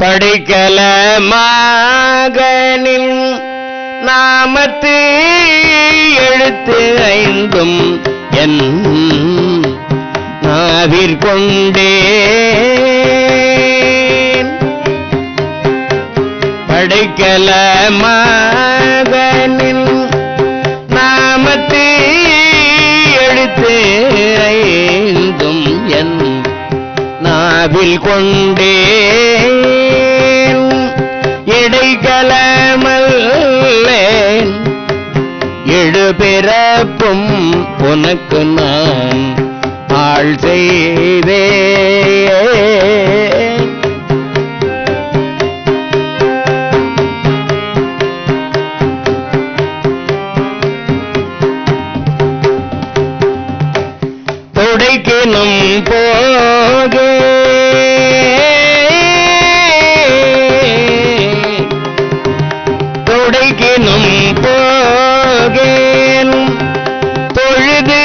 படைக்கல மகனின் நாமத்து எழுத்து ஐந்தும் என் நாவிற்கொண்டே படைக்கல மகனின் நாமத்து எழுத்து ஐந்தும் என் நாவில் கொண்டே இடைக்கலமல்லேன் எழுபிறப்பும் உனக்கு நான் ஆள் செய்தே தொடைக்கினும் போகே தொடைக்கினும் போகேன் தொழுது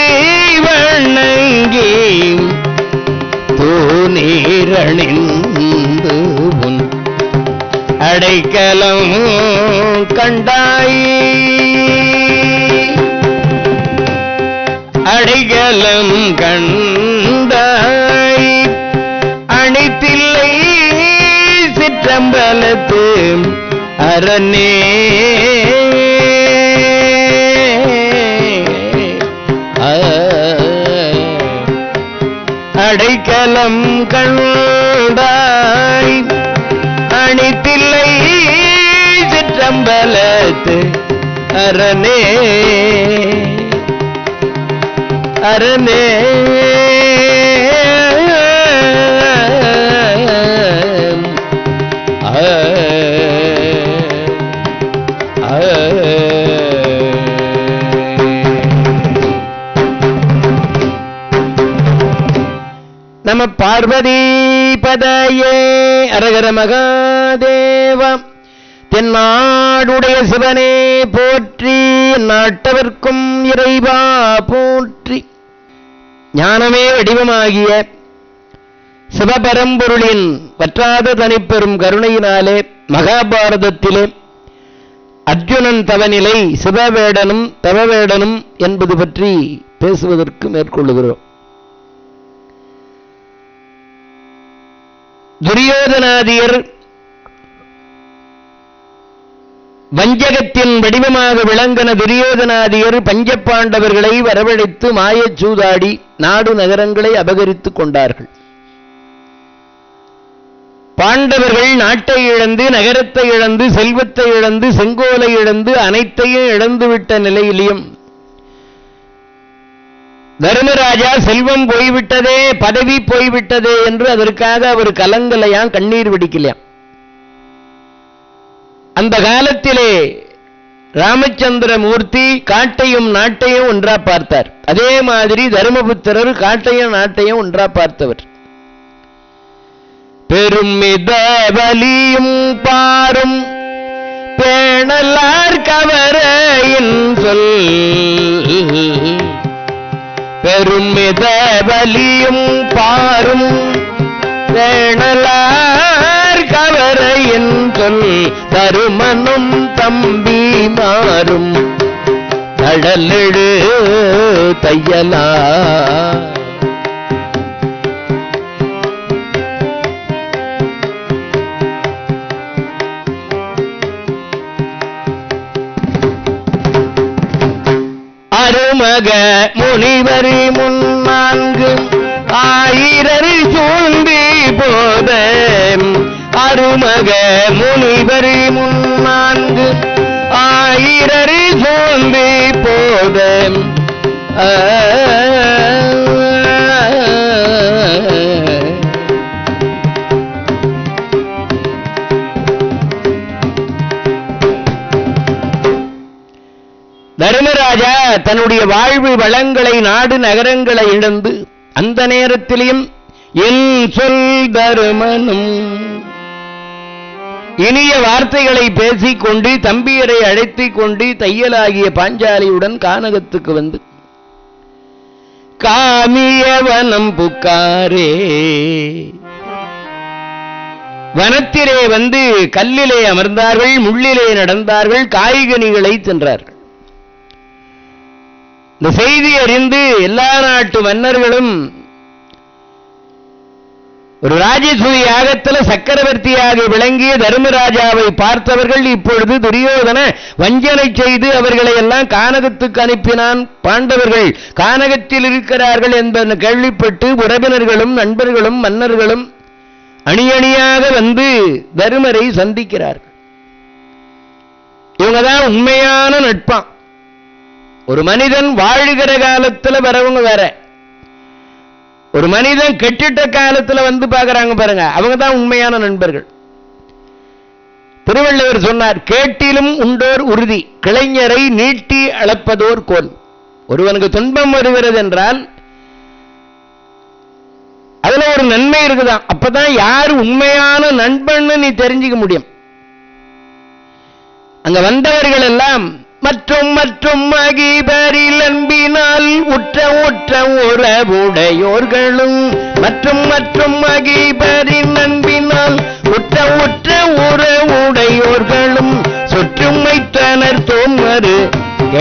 வணங்கி தூநீரணிந்து உன் அடைக்கலம் கண்டாய் அடைக்கலம் கண்டாய் அணித்தில்லை சிற்றம்பலத்து அரணே அடைக்கலம் கண்டாய் அணித்தில்லை சிற்றம்பலத்து அரணே அரணே நம பார்வதி பதையே அரகர மகாதேவ தென்னாடுடைய சிவனே போற்றி நாட்டவர்க்கும் இறைவா போற்றி ஞானமே வடிவமாகிய சிவபரம்பொருளின் வற்றாத தனிப்பெரும் கருணையினாலே மகாபாரதத்திலே அர்ஜுனன் தவநிலை சிவவேடனும் தவவேடனும் என்பது பற்றி பேசுவதற்கு மேற்கொள்ளுகிறோம். துரியோதனாதியர் வஞ்சகத்தின் வடிவமாக விளங்கின துரியோதனாதியர் பஞ்சப்பாண்டவர்களை வரவழைத்து மாயச்சூதாடி நாடு நகரங்களை அபகரித்துக் கொண்டார்கள். பாண்டவர்கள் நாட்டை இழந்து நகரத்தை இழந்து செல்வத்தை இழந்து செங்கோலை இழந்து அனைத்தையும் இழந்துவிட்ட நிலையிலும் தர்மராஜா செல்வம் போய்விட்டதே பதவி போய்விட்டதே என்று அதற்காக அவர் கலங்கலையாம், கண்ணீர் வெடிக்கலையாம். அந்த காலத்திலே ராமச்சந்திரமூர்த்தி காட்டையும் நாட்டையும் ஒன்றா பார்த்தார். அதே மாதிரி தர்மபுத்திரர் காட்டையும் நாட்டையும் ஒன்றா பார்த்தவர். பெருமித வலியும் பாரும் பேணலார் கவரையின் சொல் பெருமித வலியும் பாரும் பேணலார் கவரையின் சொல் தருமனும் தம்பி மாறும் கடலெழு தையலா அருமக முனிவரி முன்னான்கு ஆயிரரி சூழ்ந்தி போத அருமக முனிவரி முன்னான்கு ஆயிரரி சூழ்ந்தி போத தர்மராஜா தன்னுடைய வாழ்வு வளங்களை நாடு நகரங்களை இழந்து அந்த நேரத்திலும் என் சொல் தருமனும் இனிய வார்த்தைகளை பேசிக்கொண்டு தம்பியரை அழைத்துக் கொண்டு தையலாகிய பாஞ்சாலியுடன் கானகத்துக்கு வந்து காமியவனம் புக்காரே வனத்திலே வந்து கல்லிலே அமர்ந்தார்கள், முள்ளிலே நடந்தார்கள், காய்கனிகளை தின்றார்கள். இந்த செய்தி அறிந்து எல்லா நாட்டு மன்னர்களும் ஒரு ராஜசூய யாகத்தில் சக்கரவர்த்தியாக விளங்கிய தர்மராஜாவை பார்த்தவர்கள் இப்பொழுது துரியோதன வஞ்சனை செய்து அவர்களை எல்லாம் கானகத்துக்கு அனுப்பினான். பாண்டவர்கள் கானகத்தில் இருக்கிறார்கள் என்பதை கேள்விப்பட்டு உறவினர்களும் நண்பர்களும் மன்னர்களும் அணி அணியாக வந்து தருமரை சந்திக்கிறார்கள். இவங்கதான் உண்மையான நட்பான். ஒரு மனிதன் வாழுகிற காலத்தில் வரவங்க வேற, ஒரு மனிதன் கெட்டிட்ட காலத்தில் வந்து பார்க்கறாங்க பாருங்க, அவங்க தான் உண்மையான நண்பர்கள். திருவள்ளுவர் சொன்னார், கேட்டிலும் உண்டோர் உறுதி, கிளைஞரை நீட்டி அளப்பதோர் கோல். ஒருவனுக்கு துன்பம் வருகிறது என்றால் அதுல ஒரு நன்மை இருக்குதான், அப்பதான் யார் உண்மையான நண்பன் நீ தெரிஞ்சுக்க முடியும். அங்க வந்தவர்கள் எல்லாம் மற்றும் மற்றும் மகிபரில் அன்பினால் உற்ற உற்ற உறவுடையோர்களும், மற்றும் மற்றும் மகிபரில் அன்பினால் உற்ற உற்ற உறவுடையோர்களும் சுற்றும் வைத்தனர் தோமரு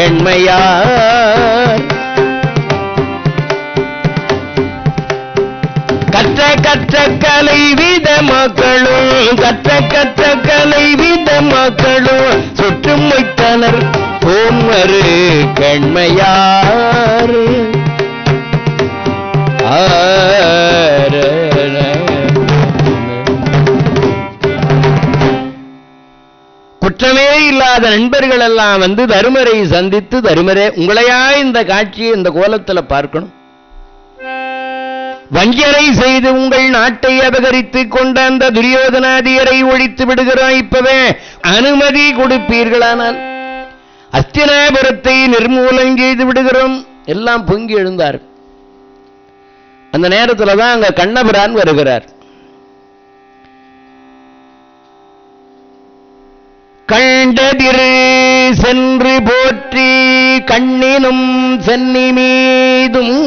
எண்மையார். கற்ற கற்ற கலை வித மக்களும், கற்ற கற்ற கலை வித மக்களும் சுற்றும் வைத்தனர் தோமரு கண்மையார். குற்றமே இல்லாத நண்பர்கள் எல்லாம் வந்து தருமரை சந்தித்து, தருமரே உங்களையா இந்த காட்சியை இந்த கோலத்தில் பார்க்கணும், வஞ்சனை செய்து உங்கள் நாட்டை அபகரித்துக் கொண்ட அந்த துரியோதனாதியரை ஒழித்து விடுகிறோம், இப்பவே அனுமதி கொடுப்பீர்களானால் அஸ்தினாபுரத்தை நிர்மூலம் செய்து விடுகிறோம். எல்லாம் பொங்கி எழுந்தார். அந்த நேரத்தில் தான் அங்க கண்ணபிரான் வருகிறார். கண்டதிரு சென்று போற்றி கண்ணினும் சென்னி மீதும்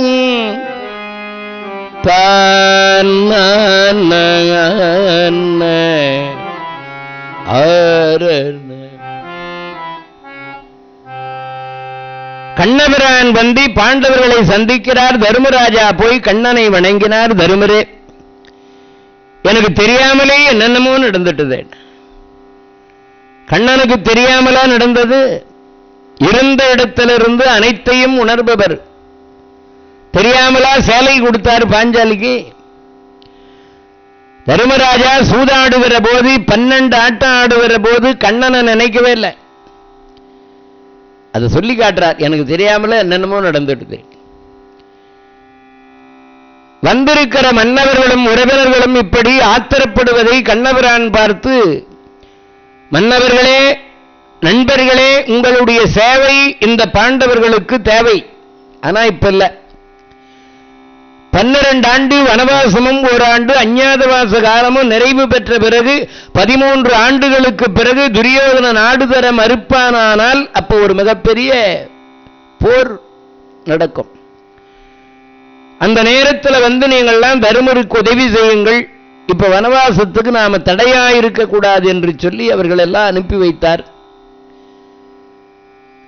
கண்ணபிரான் வந்து பாண்டவர்களை சந்திக்கிறார். தர்மராஜா போய் கண்ணனை வணங்கினார். தருமரே, எனக்கு தெரியாமலே என்னென்னமோ நடந்துட்டது. கண்ணனுக்கு தெரியாமலா நடந்தது? இருந்த இடத்திலிருந்து அனைத்தையும் உணர்பவர். தெரியாமலா சேலை கொடுத்தார் பாஞ்சாலிக்கு? தர்மராஜா சூதாடுகிற போது 12 ஆட்டம் ஆடுகிற போது கண்ணனை நினைக்கவே இல்லை. அதை சொல்லி காட்டுறார், எனக்கு தெரியாமல என்னென்னமோ நடந்துடுது. வந்திருக்கிற மன்னவர்களும் உறவினர்களும் இப்படி ஆத்திரப்படுவதை கண்ணபிரான் பார்த்து, மன்னவர்களே, நண்பர்களே, உங்களுடைய சேவை இந்த பாண்டவர்களுக்கு தேவை. ஆனா இப்ப இல்ல. 12 ஆண்டு வனவாசமும் ஓராண்டு அஞ்ஞாதவாச காலமும் நிறைவு பெற்ற பிறகு 13 ஆண்டுகளுக்கு பிறகு துரியோதன நாடு தர மறுப்பானால் அப்போ ஒரு மிகப்பெரிய போர் நடக்கும். அந்த நேரத்தில் வந்து நீங்கள்லாம் தருமருக்கு உதவி செய்யுங்கள், இப்ப வனவாசத்துக்கு நாம தடையாயிருக்க கூடாது என்று சொல்லி அவர்கள் எல்லாம் அனுப்பி வைத்தார்.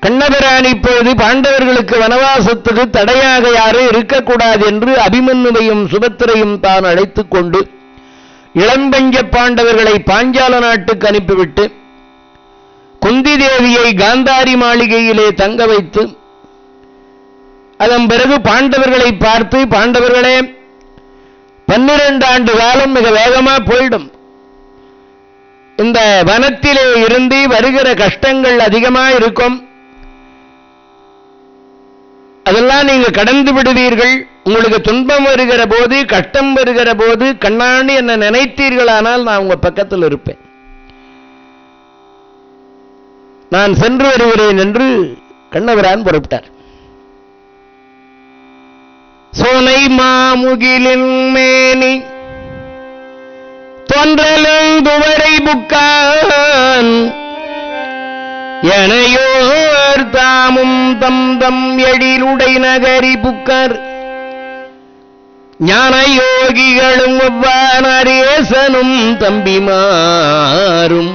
கண்ணபிரான் இப்பொழுது பாண்டவர்களுக்கு வனவாசத்துக்கு தடையாக யாரும் இருக்கக்கூடாது என்று அபிமன்யுவையும் சுபத்திரையும் தான் அழைத்துக் கொண்டு இளம்பஞ்ச பாண்டவர்களை பாஞ்சால நாட்டுக்கு அனுப்பிவிட்டு குந்தி தேவியை காந்தாரி மாளிகையிலே தங்க வைத்து, அதன் பிறகு பாண்டவர்களை பார்த்து, பாண்டவர்களே, 12 ஆண்டு காலம் மிக வேகமா போயிடும். இந்த வனத்திலே இருந்து வருகிற கஷ்டங்கள் அதிகமா இருக்கும். அதெல்லாம் நீங்க கடந்து விடுவீர்கள். உங்களுக்கு துன்பம் வருகிற போது, கஷ்டம் வருகிற போது கண்ணாண்டி என்ன நினைத்தீர்களானால் நான் உங்க பக்கத்தில் இருப்பேன். நான் சென்று வருகிறேன் என்று கண்ணபிரான் புறப்பட்டார். சோனை மாமுகிலின் மேனி தோன்றலுவரை புக்கான் எனையோர் தாமும் தம் தம் எழிலுடை நகரி புக்கர் ஞான யோகிகளும் ஒவ்வானரேசனும் தம்பிமாரும்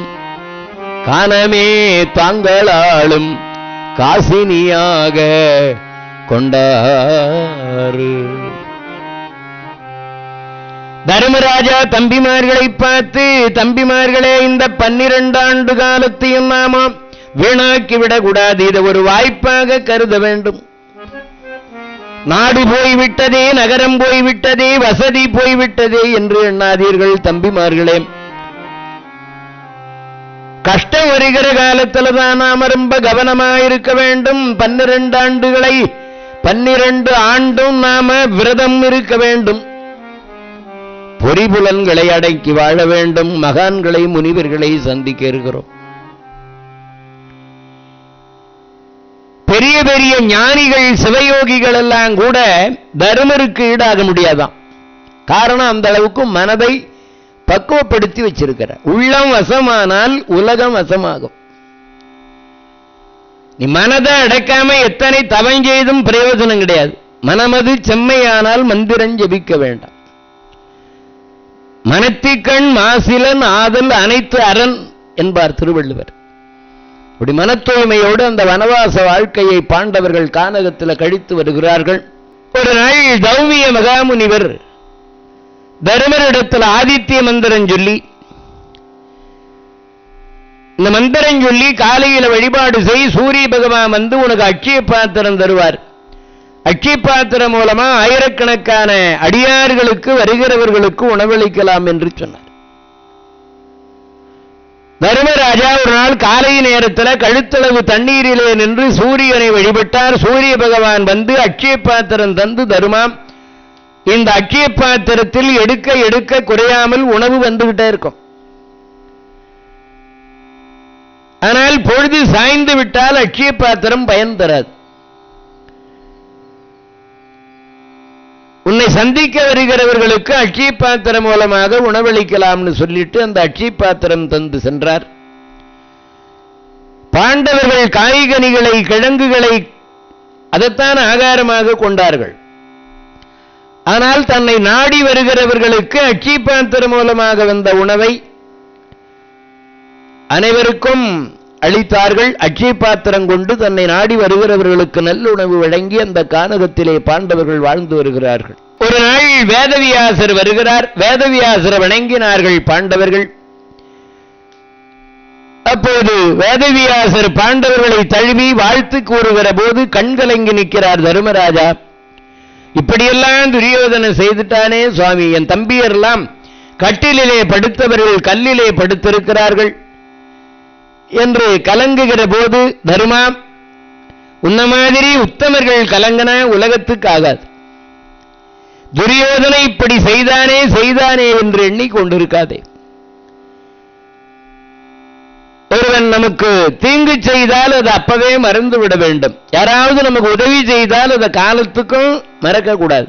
காணமே தாங்களாலும் காசினியாக கொண்டாரு. தர்மராஜா தம்பிமார்களை பார்த்து, தம்பிமார்களே, இந்த 12 ஆண்டு காலத்தையும் நாம வீணாக்கி விடக்கூடாது. இதை ஒரு வாய்ப்பாக கருத வேண்டும். நாடு போய்விட்டதே, நகரம் போய்விட்டதே, வசதி போய்விட்டதே என்று எண்ணாதீர்கள் தம்பிமார்களே. கஷ்டம் வருகிற காலத்துல தான் நாம ரொம்ப கவனமாயிருக்க வேண்டும். 12 ஆண்டுகளை 12 ஆண்டும் நாம விரதம் இருக்க வேண்டும். பொறிபுலன்களை அடக்கி வாழ வேண்டும். மகான்களை முனிவர்களை சந்திக்க இருக்கிறோம். பெரிய பெரிய ஞானிகள் சிவயோகிகள் எல்லாம் கூட தர்மருக்கு ஈடாக முடியாதான். காரணம், அந்த அளவுக்கு மனதை பக்குவப்படுத்தி வச்சிருக்கிற. உள்ளம் வசமானால் உலகம் வசமாகும். நீ மனதை அடக்காம எத்தனை தவம் செய்தும் பிரயோஜனம் கிடையாது. மனமது செம்மையானால் மந்திரம் ஜபிக்க வேண்டாம். மனத்திற்கண் மாசிலன் ஆதல் அனைத்து அரண் என்பார் திருவள்ளுவர். அப்படி மனத்தூய்மையோடு அந்த வனவாச வாழ்க்கையை பாண்டவர்கள் கானகத்தில் கழித்து வருகிறார்கள். ஒரு நாள் தௌமிய மகாமுனிவர் தர்மரிடத்தில் ஆதித்ய மந்திரம் சொல்லி, இந்த மந்திரம் சொல்லி காலையில் வழிபாடு செய், சூரிய பகவான் வந்து உனக்கு அட்சய பாத்திரம் தருவார். அட்சய பாத்திரம் மூலமா ஆயிரக்கணக்கான அடியார்களுக்கு வருகிறவர்களுக்கு உணவளிக்கலாம் என்று சொன்னார். தர்மராஜா ஒரு நாள் காலை நேரத்தில் கழுத்தளவு தண்ணீரிலே நின்று சூரியனை வழிபட்டார். சூரிய பகவான் வந்து அட்சய பாத்திரம் தந்து, தருமாம், இந்த அட்சய பாத்திரத்தில் எடுக்க எடுக்க குறையாமல் உணவு வந்துகிட்டே இருக்கும். ஆனால் பொழுது சாய்ந்து விட்டால் அட்சய பாத்திரம் பயன் தராது. உன்னை சந்திக்க வருகிறவர்களுக்கு அட்சய பாத்திரம் மூலமாக உணவளிக்கலாம்னு சொல்லிட்டு அந்த அட்சய பாத்திரம் தந்து சென்றார். பாண்டவர்கள் காய்கனிகளை, கிழங்குகளை அதைத்தான் ஆகாரமாக கொண்டார்கள். ஆனால் தன்னை நாடி வருகிறவர்களுக்கு அட்சய பாத்திரம் மூலமாக வந்த உணவை அனைவருக்கும் அளித்தார்கள். அட்சய பாத்திரம் கொண்டு தன்னை நாடி வருகிறவர்களுக்கு நல்லுணவு வழங்கி அந்த கானகத்திலே பாண்டவர்கள் வாழ்ந்து வருகிறார்கள். ஒரு நாள் வேதவியாசர் வருகிறார். வேதவியாசரை வணங்கினார்கள் பாண்டவர்கள். அப்போது வேதவியாசர் பாண்டவர்களை தழுவி வாழ்த்து கூறுகிற போது கண்கலங்கி நிற்கிறார் தர்மராஜா. இப்படியெல்லாம் துரியோதனன் செய்துட்டானே சுவாமி, என் தம்பியரெல்லாம் கட்டிலே படுத்தவர்கள் கல்லிலே படுத்திருக்கிறார்கள் என்று கலங்குகிற போது, தர்மா, உன்ன மாதிரி உத்தமர்கள் கலங்கன உலகத்துக்கு ஆகாது. துரியோதனை இப்படி செய்தானே செய்தானே என்று எண்ணிக்கொண்டிருக்காதே. ஒருவன் நமக்கு தீங்கு செய்தால் அது அப்பவே மறந்து விட வேண்டும். யாராவது நமக்கு உதவி செய்தால் அதை காலத்துக்கும் மறக்கக்கூடாது.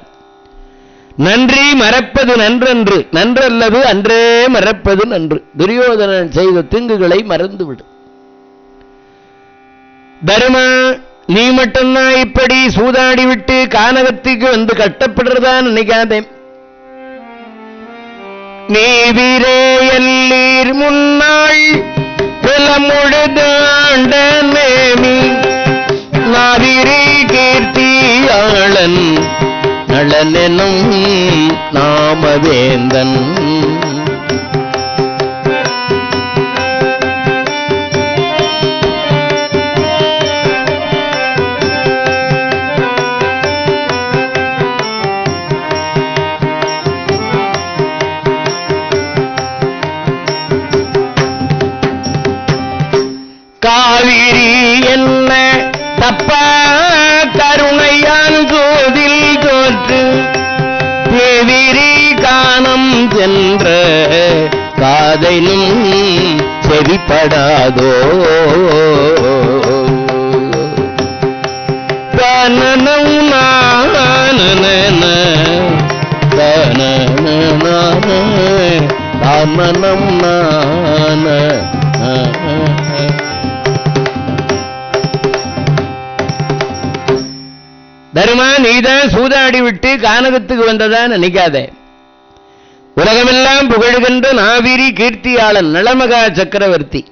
நன்றி மறப்பது நன்றன்று, நன்றல்லது அன்றே மறப்பது நன்று. துரியோதனன் செய்த தீங்குகளை மறந்துவிடும். தர்மா, நீ மட்டும்தான் இப்படி சூதாடி விட்டு கானகத்துக்கு வந்து கட்டப்படுறதா நினைக்காதே. நீ வீரேயல்லீர் முன்னாள் புலமுழுதாண்ட நேமி நாவிரி கீர்த்தியாளன் நளனெனும் நாமவேந்தன். காவிரி என்ன தப்பா கருணையான் கோதில் தோற்று தேவிரி காணம் சென்ற காதையிலும் செவிப்படாதோ. தனனம் நானன தனனம் நான தருமா, நீதான் சூதாடி விட்டு கானகத்துக்கு வந்ததா நினைக்காதே. உலகமெல்லாம் புகழ்கின்ற நாவிரி கீர்த்தியாளன் நளமகா சக்கரவர்த்தி,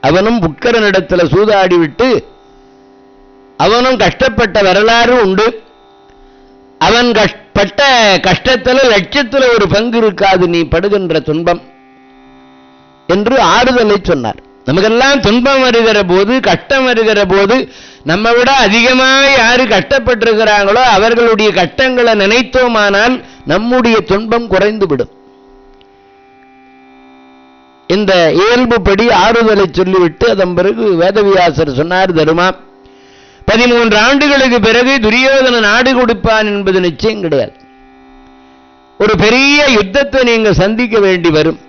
அவனும் புட்கரனிடத்துல சூதாடி விட்டு அவனும் கஷ்டப்பட்ட வரலாறு உண்டு. அவன் பட்ட கஷ்டத்துல லட்சத்துல ஒரு பங்கு இருக்காது நீ படுகின்ற துன்பம் என்று ஆறுதலை சொன்னார். நமக்கெல்லாம் துன்பம் வருகிற போது, கஷ்டம் வருகிற போது, நம்ம விட அதிகமாக யாரு கஷ்டப்பட்டிருக்கிறாங்களோ அவர்களுடைய கஷ்டங்களை நினைத்தோமானால் நம்முடைய துன்பம் குறைந்துவிடும். இந்த இயல்புப்படி ஆறுதலை சொல்லிவிட்டு அதன் பிறகு வேதவியாசர் சொன்னார், தருமா, 13 ஆண்டுகளுக்கு பிறகு துரியோதன நாடு கொடுப்பான் என்பது நிச்சயம் கிடையாது. ஒரு பெரிய யுத்தத்தை நீங்க சந்திக்க வேண்டி வரும்.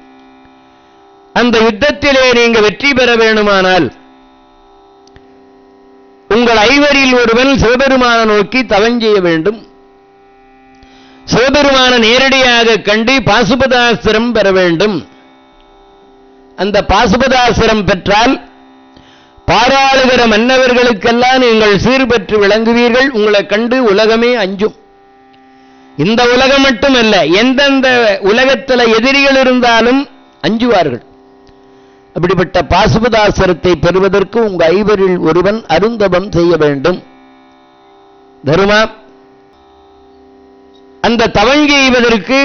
அந்த யுத்தத்திலே நீங்க வெற்றி பெற வேண்டுமானால் உங்கள் ஐவரில் ஒருவன் சிவபெருமான நோக்கி தவம் செய்ய வேண்டும். சிவபெருமான நேரடியாக கண்டு பாசுபதாசிரம் பெற வேண்டும். அந்த பாசுபதாசிரம் பெற்றால் பாராளுகிற மன்னவர்களுக்கெல்லாம் நீங்கள் சீர்பெற்று விளங்குவீர்கள். உங்களை கண்டு உலகமே அஞ்சும். இந்த உலகம் மட்டுமல்ல, எந்தெந்த உலகத்தில் எதிரிகள் இருந்தாலும் அஞ்சுவார்கள். அப்படிப்பட்ட பாசுபதாசிரத்தை பெறுவதற்கு உங்க ஐவரில் ஒருவன் அருந்தவம் செய்ய வேண்டும். தருமா, அந்த தவம் செய்வதற்கு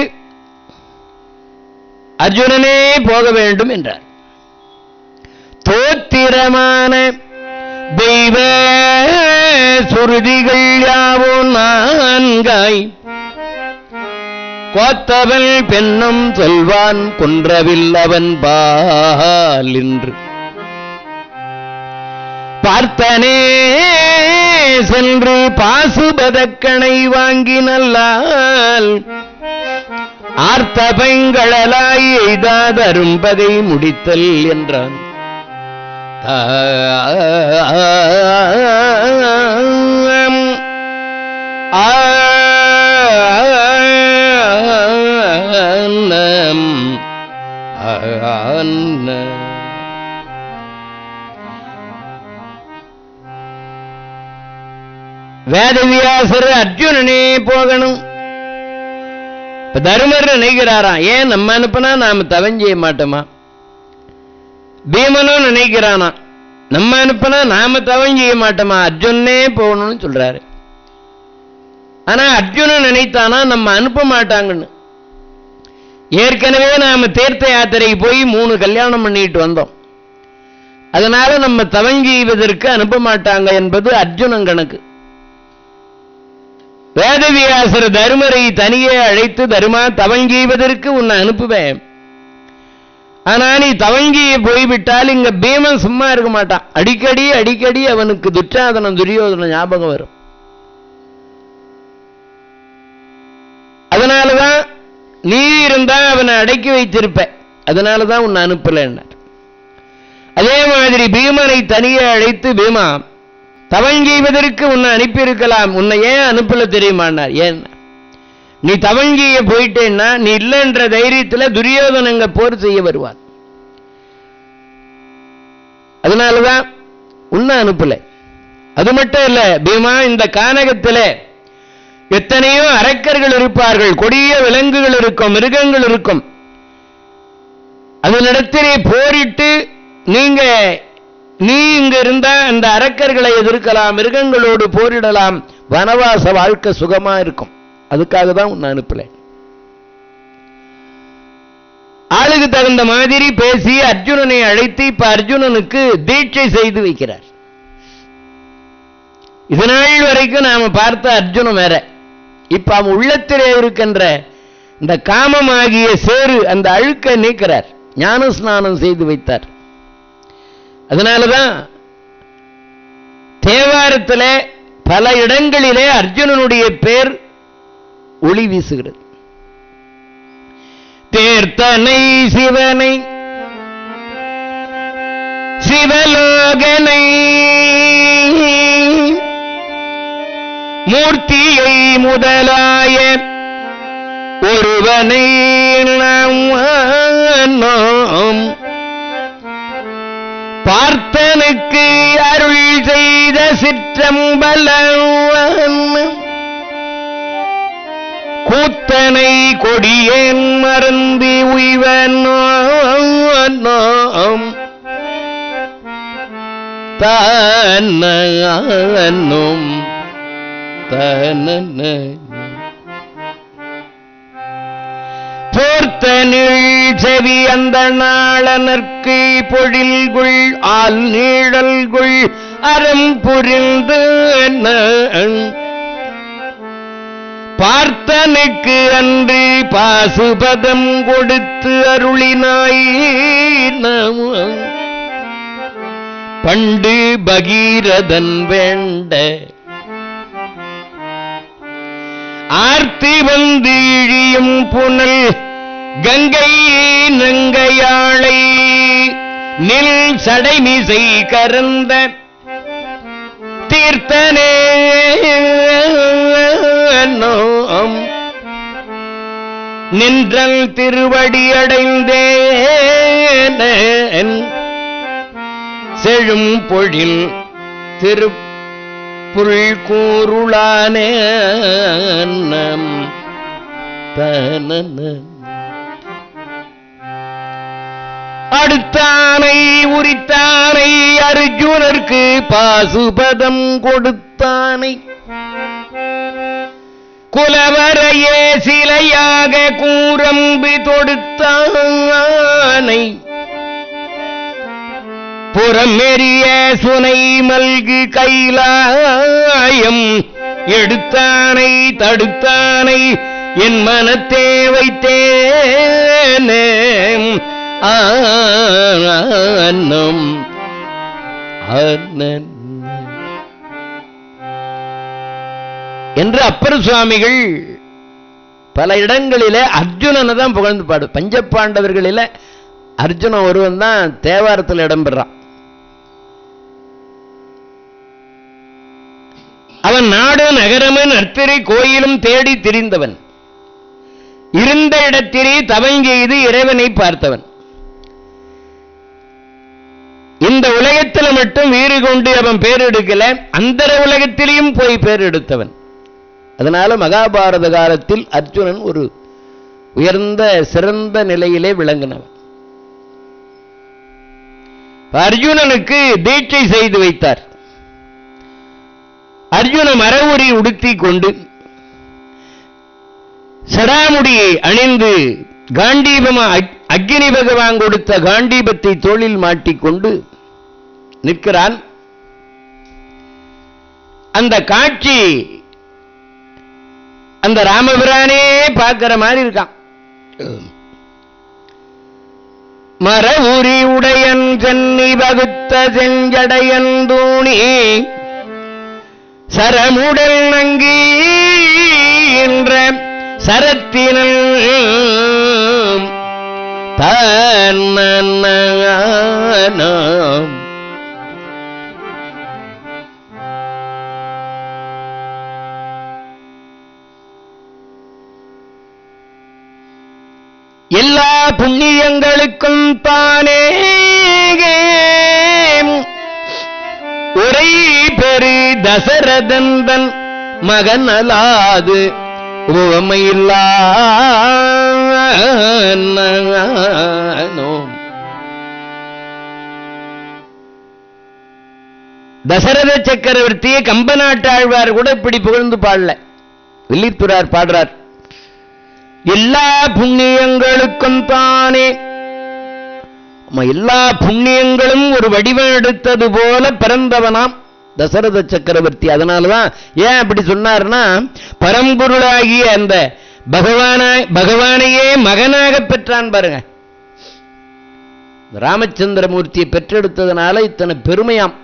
அர்ஜுனனே போக வேண்டும் என்றார். தோத்திரமான தெய்வ சுருதிகள் யாவோ நான்காய் கோத்தவல் பெண்ணும் சொல்வான் கொன்றவில் அவன் பால் என்று பார்த்தனே சென்று பாசுபதக்கணை வாங்கி நல்லால் ஆர்த்த பைங்களலாய் எய்தாதரும்பதை முடித்தல் என்றான். வேதவியாசர் அர்ஜுனனே போகணும். தருமர் நினைக்கிறாராம், ஏன் நம்ம அனுப்பினா நாம தவம் செய்ய மாட்டோமா? பீமனும் நினைக்கிறானா, நம்ம அனுப்பினா நாம தவம் செய்ய மாட்டோமா? அர்ஜுனே போகணும்னு சொல்றாரு. ஆனா அர்ஜுனன் நினைத்தானா நம்ம அனுப்ப மாட்டாங்கன்னு. ஏற்கனவே நாம தீர்த்த யாத்திரைக்கு போய் 3 கல்யாணம் பண்ணிட்டு வந்தோம். அதனால நம்ம தவம் செய்வதற்கு அனுப்ப மாட்டாங்க என்பது அர்ஜுனன் கணக்கு. வேதவியாசர் தருமரை தனியே அழைத்து, தருமா, தவம் செய்வதற்கு உன்னை அனுப்புவேன். ஆனா நீ தவங்கிய போய்விட்டால் இங்க பீமன் சும்மா இருக்க மாட்டான். அடிக்கடி அடிக்கடி அவனுக்கு துச்சாதனம் துரியோதனம் ஞாபகம் வரும். அதனாலதான் நீ இருந்தா அவனை அடக்கி வைத்திருப்ப. அதனாலதான் உன்னை அனுப்பல. அதே மாதிரி பீமனை தனியே அழைத்து, பீமா, தவம் செய்வதற்கு உன்னை அனுப்பியிருக்கலாம், உன்னை ஏன் அனுப்பல தெரியுமானார். ஏன் நீ தவம் செய்ய போயிட்டேன்னா நீ இல்லைன்ற தைரியத்தில் துரியோதனங்க போர் செய்ய வருவான். அதனாலதான் உன்னை அனுப்பல. அது மட்டும் இல்ல பீமா, இந்த கானகத்தில் எத்தனையோ அரக்கர்கள் இருப்பார்கள், கொடிய விலங்குகள் இருக்கும், மிருகங்கள் இருக்கும். அதனிடத்திலே போரிட்டு நீ இங்க இருந்தா அந்த அரக்கர்களை எதிர்க்கலாம், மிருகங்களோடு போரிடலாம், வனவாச வாழ்க்கை சுகமா இருக்கும். அதுக்காக தான் உன்னை அனுப்பல. ஆளுக்கு தகுந்த மாதிரி பேசி அர்ஜுனனை அழைத்து இப்ப அர்ஜுனனுக்கு தீட்சை செய்து வைக்கிறார். இதனாள் வரைக்கும் நாம பார்த்த அர்ஜுனன் வேற. இப்ப அவன் உள்ளத்திலே இருக்கின்ற இந்த காமமாகிய சேரு, அந்த அழுக்க நீக்கிறார், ஞான ஸ்நானம் செய்து வைத்தார். அதனாலதான் தேவாரத்தில் பல இடங்களிலே அர்ஜுனனுடைய பேர் ஒளி வீசுகிறது. தேர்த்தனை சிவனை சிவலோகனை மூர்த்தியை முதலாய ஒருவனை நாம் பார்த்தனுக்கு அருள் செய்த சிற்றம்பலம் கூத்தனை கொடியேன் மறந்து உய்வனோ தானும் தன போர்த்தனில் செவி அந்த நாளனற்கு பொழில்குள் ஆல் நீழல்குள் அறம் புரிந்து பார்த்தனுக்கு அன்று பாசுபதம் கொடுத்து அருளினாய் பண்டு பகீரதன் வேண்ட ஆர்த்தி வந்து இழியும் புனல் கங்கை நங்கையாளை நில் சடைமிசை கரந்த தீர்த்தனே நின்றல் திருவடி அடைந்தேன் செழும் பொழில் திருப்புள் கூருளானே அடுத்தானை உரித்தானை அர்ஜுனருக்கு பாசுபதம் கொடுத்தானை குலவரையே சிலையாக கூரம்பு தொடுத்தானை புறமெறிய சுனை மல்கு கைலாயம் எடுத்தானை தடுத்தானை என் மனத்தே வைத்தேனே ஆனம் என்று அப்பர் சுவாமிகள் பல இடங்களிலே அர்ஜுனனை தான் புகழ்ந்து பாடு. பஞ்சபாண்டவர்களில அர்ஜுனன் ஒருவன் தான் தேவாரத்தில் இடம்பெறான். அவன் நாடு நகரமும் நற்திரை கோயிலும் தேடி திரிந்தவன். இருந்த இடத்திலே தவஞ்செய்து இறைவனை பார்த்தவன். இந்த உலகத்தில் மட்டும் வீறு கொண்டு அவன் பேர் எடுக்கல, அந்த உலகத்திலேயும் போய் பேர் எடுத்தவன். அதனால மகாபாரத காலத்தில் அர்ஜுனன் ஒரு உயர்ந்த சிறந்த நிலையிலே விளங்கினவன். அர்ஜுனனுக்கு தீட்சை செய்து வைத்தார். அர்ஜுன மரவுரி உடுத்தி கொண்டு சடாமுடியை அணிந்து காண்டீபமா அக்னி பகவான் கொடுத்த காண்டீபத்தை தோளில் மாட்டிக்கொண்டு நிற்கிறான். அந்த காட்சி அந்த ராமபிரானே பார்க்கிற மாதிரி இருக்கான். மரவுரி உடையன் சென்னி வகுத்த செஞ்சடையன் தூணி சரமுடல் நங்கி என்ற சரத்தினல் தன்னம் எல்லா புண்ணியங்களுக்கும் தானே உரை பெரு தசரதந்தன் மகன் அலாது உவமையில்லா தசரத சக்கரவர்த்தியை கம்பநாட்டாழ்வார் கூட இப்படி புகழ்ந்து பாடல. வில்லித்துறார் பாடுறார். எல்லா புண்ணியங்களுக்கும் தானே, எல்லா புண்ணியங்களும் ஒரு வடிவம் எடுத்தது போல பிறந்தவனாம் தசரத சக்கரவர்த்தி. அதனாலதான் ஏன் அப்படி சொன்னார்னா, பரம்பொருளாகிய அந்த பகவானையே மகனாக பெற்றான் பாருங்க. ராமச்சந்திரமூர்த்தியை பெற்றெடுத்ததுனால இத்தனை பெருமையாம்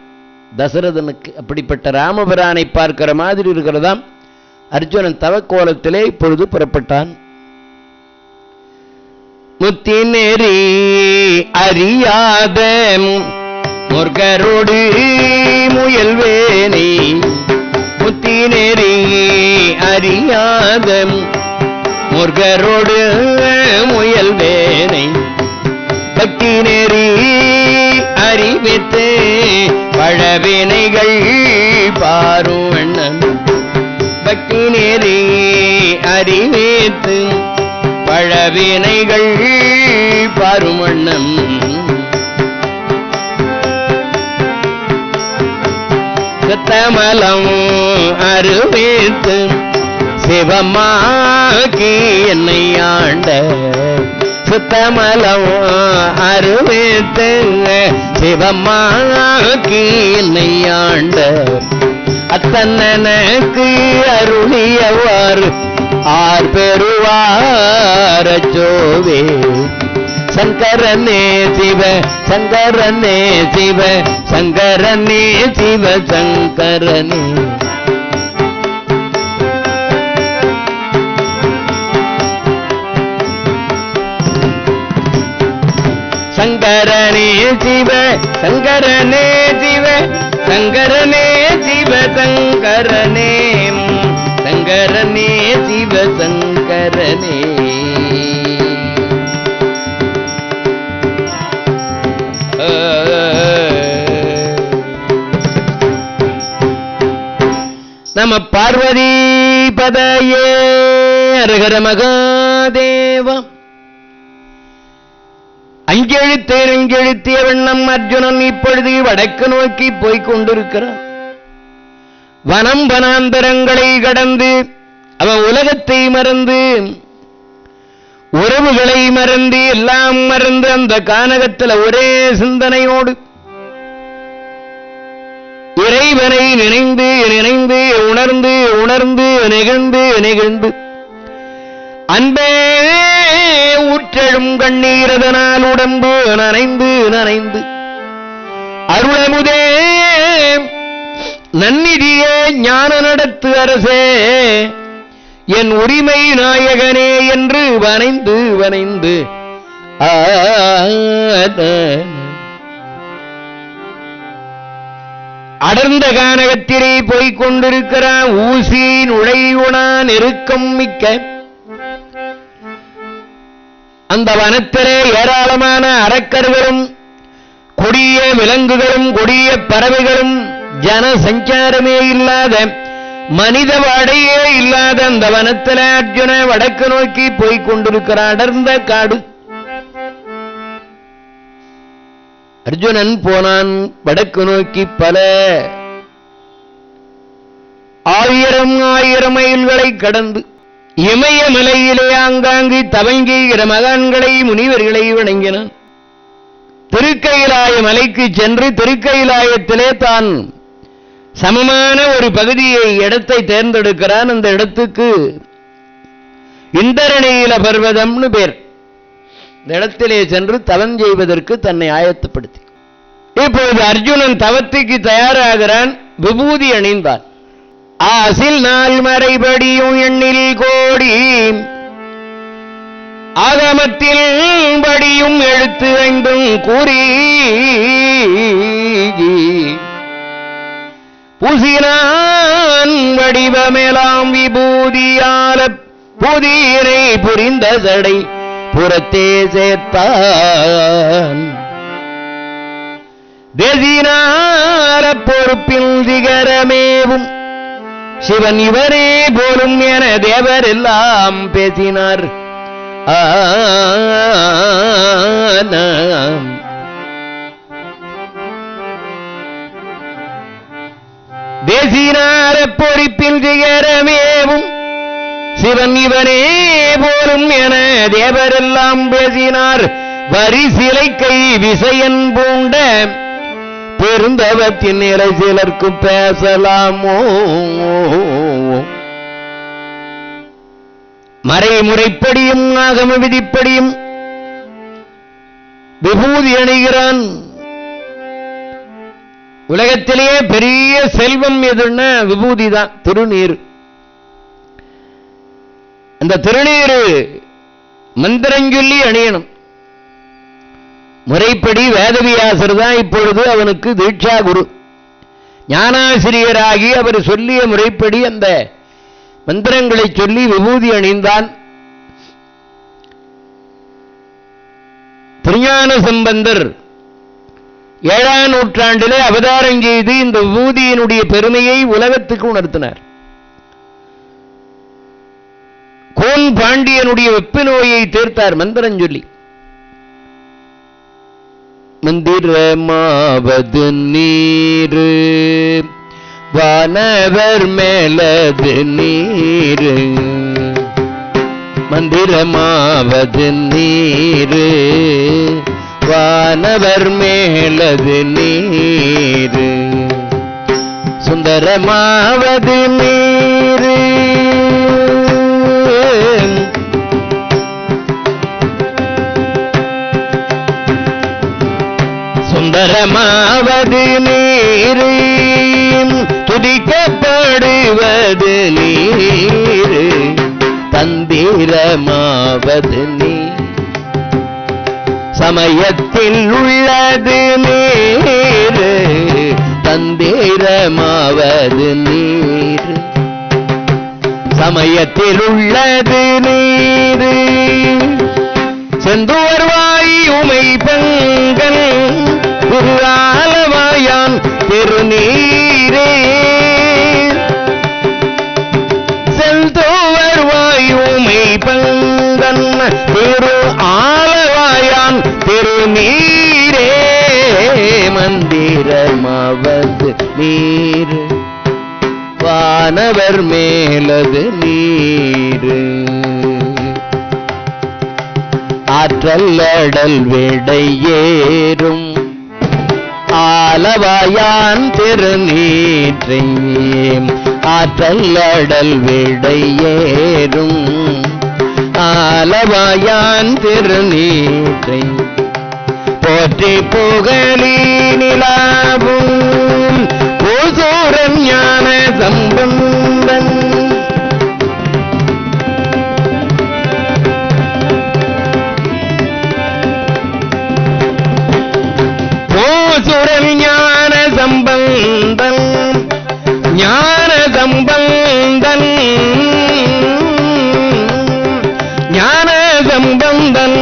தசரதனுக்கு. அப்படிப்பட்ட ராமபிரானை பார்க்கிற மாதிரி இருக்கிறதாம். அர்ஜுனன் தவக்கோலத்திலே இப்பொழுது புறப்பட்டான். முத்தி நெறி அறியாத முர்கரோடு முயல்வேனை, முத்தி நெறி அறியாத முர்கரோடு முயல்வேனை, பக்தி நெறி அறிவித்து பழவினைகள் பாருவண்ணன், பக்தி நெறி அறிவித்து பழவினைகள் பாருமண்ணம் சித்தமலம் அறிவித்து சிவமாக்கி என்னை ஆண்ட சுத்தமலம் அறிவித்து சிவமாக்கி என்னை ஆண்ட அத்தன்னனுக்கு அருளியவாறு ஆர் பெறுவாரச்சோவே சங்கரனே சிவ சங்கரனே சிவ சங்கரனே சிவ சங்கரனே சங்கரனே சிவ சங்கரனே சிவ சங்கரனே சிவ சங்கரனே சங்கரனே சிவ சங்கரனே நம பார்வதி பதயே அரகர மகாதேவம். அஞ்செழுத்திய வண்ணம் அர்ஜுனன் இப்பொழுது வடக்கு நோக்கி போய்க் கொண்டிருக்கிறான். வனம் வனாந்தரங்களை கடந்து அவன் உலகத்தை மறந்து உறவுகளை மறந்து எல்லாம் மறந்து அந்த கானகத்தில் ஒரே சிந்தனையோடு இறைவனை நினைந்து நினைந்து உணர்ந்து உணர்ந்து நெகிழ்ந்து நெகிழ்ந்து அன்பே ஊற்றெழும் கண்ணீரதனால் உடம்பு நனைந்து நனைந்து அருளமுதே நன்னிதியே ஞான நடத்து அரசே என் உரிமை நாயகனே என்று வனைந்து வனைந்து அடர்ந்த கானகத்திலே போய்க் கொண்டிருக்கிறான். ஊசி நுழைவுணா நெருக்கம் மிக்க அந்த வனத்திலே ஏராளமான அரக்கர்களும் கொடிய விலங்குகளும் கொடிய பறவைகளும் ஜன சஞ்சாரமே இல்லாத மனித வாடையே இல்லாத அந்த வனத்தில அர்ஜுன வடக்கு நோக்கி போய்க் கொண்டிருக்கிறான். அடர்ந்த காடு. அர்ஜுனன் போனான் வடக்கு நோக்கி பல ஆயிரம் ஆயிரம் மைல்களை கடந்து இமயமலையிலே ஆங்காங்கு தவங்குகிற மகான்களை முனிவர்களை வணங்கினான். திருக்கையிலாய மலைக்கு சென்று திருக்கையிலாயத்திலே தான் சமமான ஒரு பகுதியை இடத்தை தேர்ந்தெடுக்கிறான். அந்த இடத்துக்கு இந்தரநீல பர்வதம்னு பேர். இந்த இடத்திலே சென்று தவம் செய்வதற்கு தன்னை ஆயத்தப்படுத்தி இப்பொழுது அர்ஜுனன் தவத்துக்கு தயாராகிறான். விபூதி அணிந்தான். ஆசில் நாள் மறைபடியும் எண்ணில் கோடி ஆகமத்தில் படியும் எழுத்து வேண்டும் கூறி பூசினான் வடிவமேலாம் விபூதியால புதிரை புரிந்த சடை புறத்தே சேர்த்தான். தேசினார பொறுப்பில் சிகரமேவும் சிவன் இவரே போலும் என தேவர் எல்லாம் பேசினார். தேசினார பொறுப்பில் சிகரமேவும் சிவன் இவனே போலும் என தேவரெல்லாம் பேசினார். வரி சிலை கை விசையன் பூண்ட பெருந்தவத்தின் நிலை சிலர்க்கு பேசலாமோ? மறைமுறைப்படியும் ஆகம விதிப்படியும் விபூதி அணிகிறான். உலகத்திலேயே பெரிய செல்வம் எதுன்னா விபூதி தான், திருநீர். அந்த திருநீர் மந்திரஞ்சொல்லி அணியணும். முறைப்படி வேதவியாசர் தான் இப்பொழுது அவனுக்கு தீட்சா குரு. ஞானாசிரியராகி அவர் சொல்லிய முறைப்படி அந்த மந்திரங்களை சொல்லி விபூதி அணிந்தான். திருஞான சம்பந்தர் 7ஆம் நூற்றாண்டிலே அவதாரம் செய்து இந்த விபூதியினுடைய பெருமையை உலகத்துக்கு உணர்த்தினார். கோன் பாண்டியனுடைய வெப்ப நோயை தீர்த்தார் மந்திரம் சொல்லி. மந்திரமாவது நீரு வானவர் மேலது நீரு, மந்திரமாவது நீரு வானவர் மேலது நீரு, சுந்தரமாவது நீரு சுந்தரமாவது நீரு, துதிக்கப்படுவது நீரு, தந்திரமாவது நீர், சமயத்தில் உள்ளது நீரு, தந்திரமாவது நீர், சமயத்தில் உள்ளது நீரு, செந்தூர்வாய் உமை பங்கன் குருஆலவாயான் திருநீரே, செந்தூர்வாய் உமை பங்கன் திரு ஆலவாயான் திருநீரே, மந்திரமாவது நீர் வானவர் மேலது நீரு, ஆற்றல் அடல் விடையேறும் ஆலவாயான் திருநீற்றை, ஆற்றல் அடல் விடையேறும் ஆலவாயான் திருநீற்றை, போற்றி புகழி நிலாவும் பூசூரன் ஞான சம்பந்தன், பூசூரன் ஞான சம்பந்தன், ஞான சம்பந்தன், ஞான சம்பந்தன்,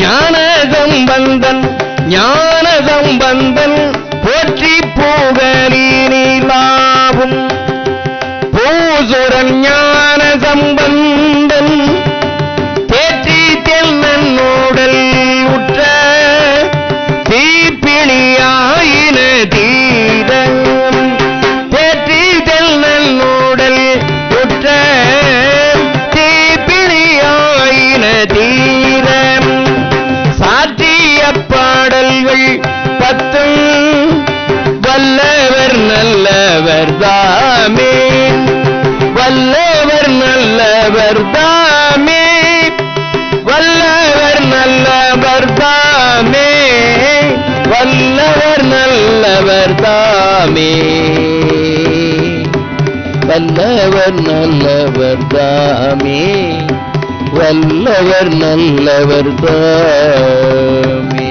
ஞான சம்பந்தன், ஞான சம்பந்தன், போற்றி புகழினிலாவும் பூசுரன் ஞான சம்பந்தன், தேற்றி தென்னோடல் உற்ற தீப்பிணியாயின தீர, தேற்றி தென்னோடல் உற்ற தீப்பிணியாயின தீர, சாற்றிய பாடல்கள் பத்தும் வல்லவர் நல்லவர் தாமே, வல்லவர் நல்லவர் தாமே, வல்லவர் நல்லவர் தாமே, வல்லவர் நல்லவர் தாமே, வல்லவர் நல்லவர் தாமே, வல்லவர் நல்லவர் தாமே.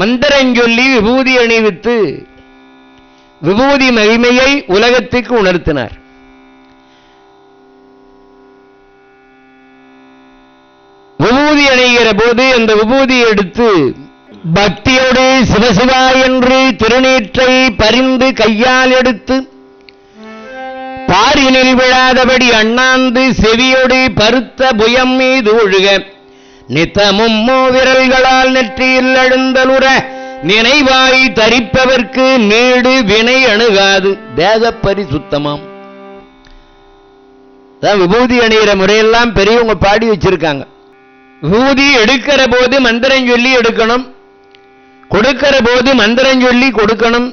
மந்திரஞ்சொல்லி விபூதி அணிவித்து விபூதி மகிமையை உலகத்துக்கு உணர்த்தினார். விபூதி அணிகிற போது அந்த விபூதியை எடுத்து பக்தியோடு சிவசிவா என்று திருநீற்றை பரிந்து கையால் எடுத்து பாரினில் விழாதபடி அண்ணாந்து செவியோடு பருத்த புயம் மீது ஒழுக, நித்தமும் விரல்களால் நெற்றியில் எழுந்தலுற நினைவாய் தரிப்பவர்க்கு நீடு வினை அணுகாது, தேக பரிசுத்தமாம். விபூதி அணிகிற முறையெல்லாம் பெரியவங்க பாடி வச்சிருக்காங்க. விபூதி எடுக்கிற போது மந்திரம் சொல்லி எடுக்கணும், கொடுக்கிற போது மந்திரம் சொல்லி கொடுக்கணும்,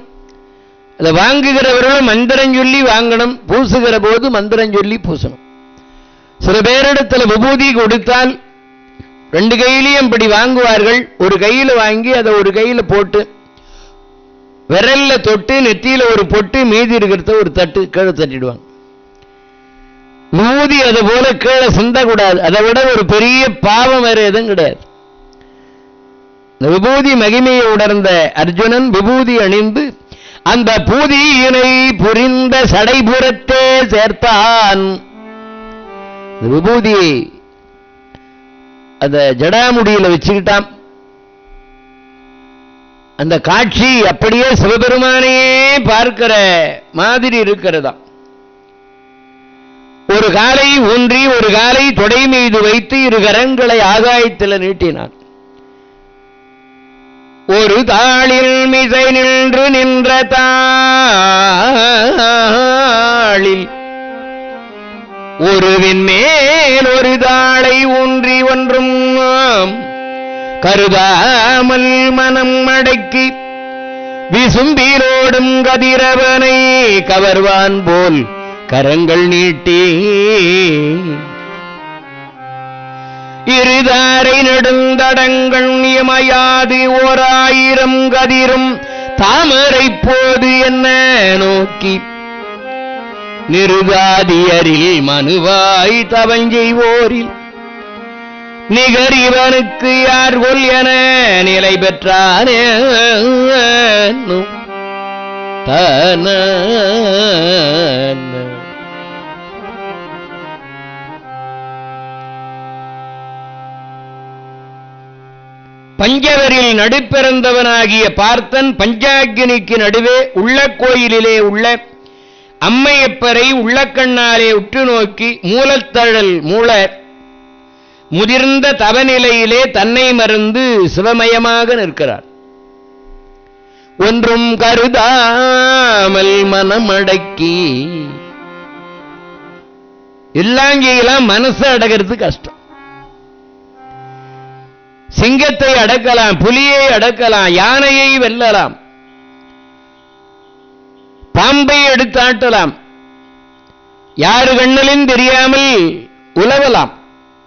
அதை வாங்குகிறவர்களும் மந்திரம் சொல்லி வாங்கணும், பூசுகிற போது மந்திரம் சொல்லி பூசணும். சில பேரிடத்தில் விபூதி கொடுத்தால் ரெண்டு கையிலையும் இப்படி வாங்குவார்கள். ஒரு கையில வாங்கி அதை ஒரு கையில போட்டு விரல்ல தொட்டு நெத்தியில ஒரு பொட்டு, மீதி இருக்கிறத ஒரு தட்டு கீழே தட்டிடுவாங்க. விபூதி அது போல கீழே சிந்தக்கூடாது. அதை விட ஒரு பெரிய பாவம் வேற எதுவும் கிடையாது. இந்த விபூதி மகிமையை உணர்ந்த அர்ஜுனன் விபூதி அணிந்து அந்த பூதியினை புரிந்த சடைபுறத்தே சேர்த்தான். விபூதியை அந்த ஜடாமுடியில வச்சுக்கிட்டான். அந்த காட்சி அப்படியே சிவபெருமானையே பார்க்கிற மாதிரி இருக்கிறதா. ஒரு காலை ஊன்றி ஒரு காலை தொடை மீது வைத்து இரு கரங்களை ஆகாயத்தில் நீட்டினான். ஒரு தாளில் மிசை நின்று நின்ற தாளில் ஒருவின் மேல் ஒரு தாளை ஊன்றி ஒன்றும் கருதாமல் மனம் அடக்கி விசும்பிலோடும் கதிரவனை கவர்வான் போல் கரங்கள் நீட்டி இருதாரை நெடுந்தடங்கள் நியமையாது 1000 கதிரும் தாமரை போது என்ன நோக்கி நிருதாதியரில் மனுவாய் தவஞ்செய்வோரில் நிகர் இவனுக்கு யார் கொல் என நிலை பெற்றானே தன பஞ்சவரில் நடுப்பிறந்தவனாகிய பார்த்தன் பஞ்சாக்கினிக்கு நடுவே உள்ள கோயிலிலே உள்ள அம்மையப்பரை உள்ளக்கண்ணாலே உற்று நோக்கி மூலத்தழல் மூல முதிர்ந்த தவநிலையிலே தன்னை மறந்து சிவமயமாக நிற்கிறார். ஒன்றும் கருதாமல் மனமடக்கி எல்லாம் செய்யலாம், மனசு அடக்கிறது கஷ்டம். சிங்கத்தை அடக்கலாம், புலியை அடக்கலாம், யானையை வெல்லலாம், பாம்பை எடுத்தாட்டலாம், யாரு கண்ணிலும் தெரியாமல் உலவலாம்,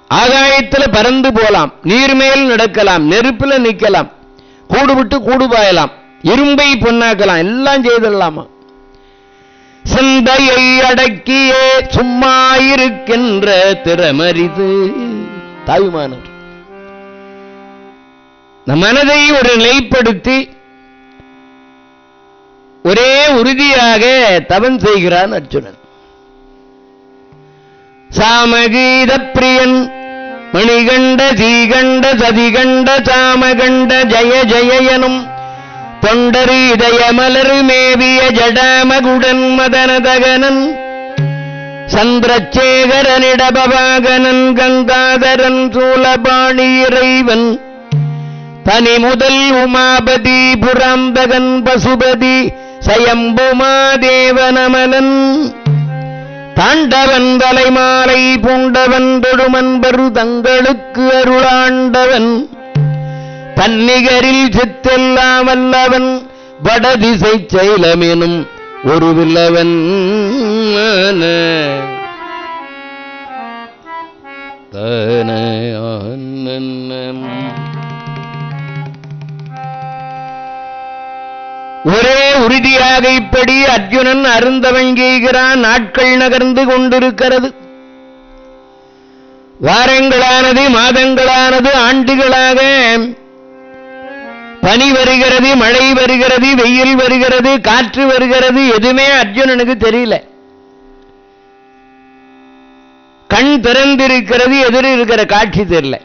ஆகாயத்தில் பறந்து போலாம், நீர்மேல் நடக்கலாம், நெருப்பில் நிற்கலாம், கூடு விட்டு கூடு பாயலாம், இரும்பை பொன்னாக்கலாம், எல்லாம் செய்திடலாமா? சிந்தையை அடக்கியே சும்மா இருக்கின்ற திறமரிது தாயுமானவர் நம் மனதை ஒரு நிலைப்படுத்தி ஒரே உறுதியாக தவம் செய்கிறான் அர்ஜுனன். சாமகீத பிரியன் மணிகண்ட சீகண்ட சதிகண்ட சாமகண்ட ஜய ஜயனும் தொண்டரு இதயமலரு மேவிய ஜடாமகுடன் மதனதகனன் சந்திரச்சேகரனிடபவாகனன் கங்காதரன் சூலபாணி இறைவன் தனி முதல் உமாபதி புராந்தகன் பசுபதி சயம்புமாதேவனமலன் தாண்டவன் தலைமாலை பூண்டவன் தொழுமன்பரு தங்களுக்கு அருளாண்டவன் பன்னிகரில் சித்தெல்லாம் வல்லவன் வடதிசை செயலமெனும் ஒரு வில்லவன் ஒரே உறுதியாக இப்படி அர்ஜுனன் அருந்தவங்கீகிறான். நாட்கள் நகர்ந்து கொண்டிருக்கிறது. வாரங்களானது, மாதங்களானது, ஆண்டுகளாக பனி வருகிறது, மழை வருகிறது, வெயில் வருகிறது, காற்று வருகிறது. எதுவுமே அர்ஜுனனுக்கு தெரியல. கண் திறந்திருக்கிறது, எதிர இருக்கிற காட்சி தெரியல.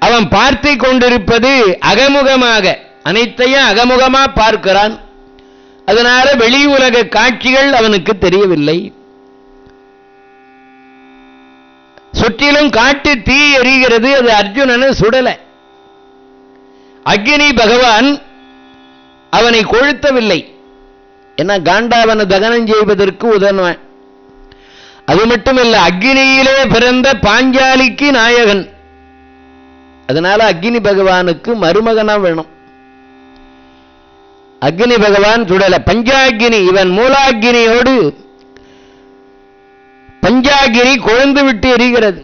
அவன் பார்த்து கொண்டிருப்பது அகமுகமாக, அனைத்தையும் அகமுகமா பார்க்கிறான். அதனால வெளி உலக காட்சிகள் அவனுக்கு தெரியவில்லை. சுற்றிலும் காட்டு தீ எரிகிறது, அது அர்ஜுனனை சுடல. அக்னி பகவான் அவனை கொளுத்தவில்லை. என்ன காண்டாவன தகனம் செய்வதற்கு உதவுவான். அது மட்டுமல்ல, அக்னியிலே பிறந்த பாஞ்சாலிக்கு நாயகன். அதனால அக்னி பகவானுக்கு மருமகனா வேணும். அக்னி பகவான் சுடல. பஞ்சாகினி, இவன் மூலாகினியோடு பஞ்சாகினி கொழுந்து விட்டு எரிகிறது.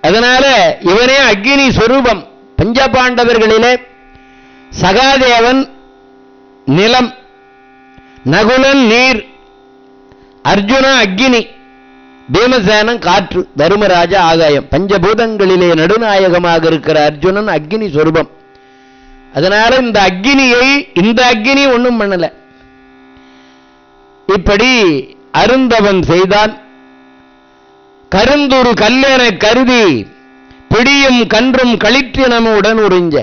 அதனால இவனே அக்னி சொரூபம். பஞ்சபாண்டவர்களிலே சகாதேவன் நிலம், நகுலன் நீர், அர்ஜுன அக்னி, பீமசேனன் காற்று, தர்மராஜா ஆகாயம். பஞ்சபூதங்களிலே நடுநாயகமாக இருக்கிற அர்ஜுனன் அக்னி சொரூபம். அதனால இந்த அக்னியை, இந்த அக்னி ஒண்ணும் பண்ணல. இப்படி அருந்தவன் செய்தான். கருந்துரு கல்லென கருதி பிடியும் கன்றும் களிற்றினமுடன் உறிஞ்ச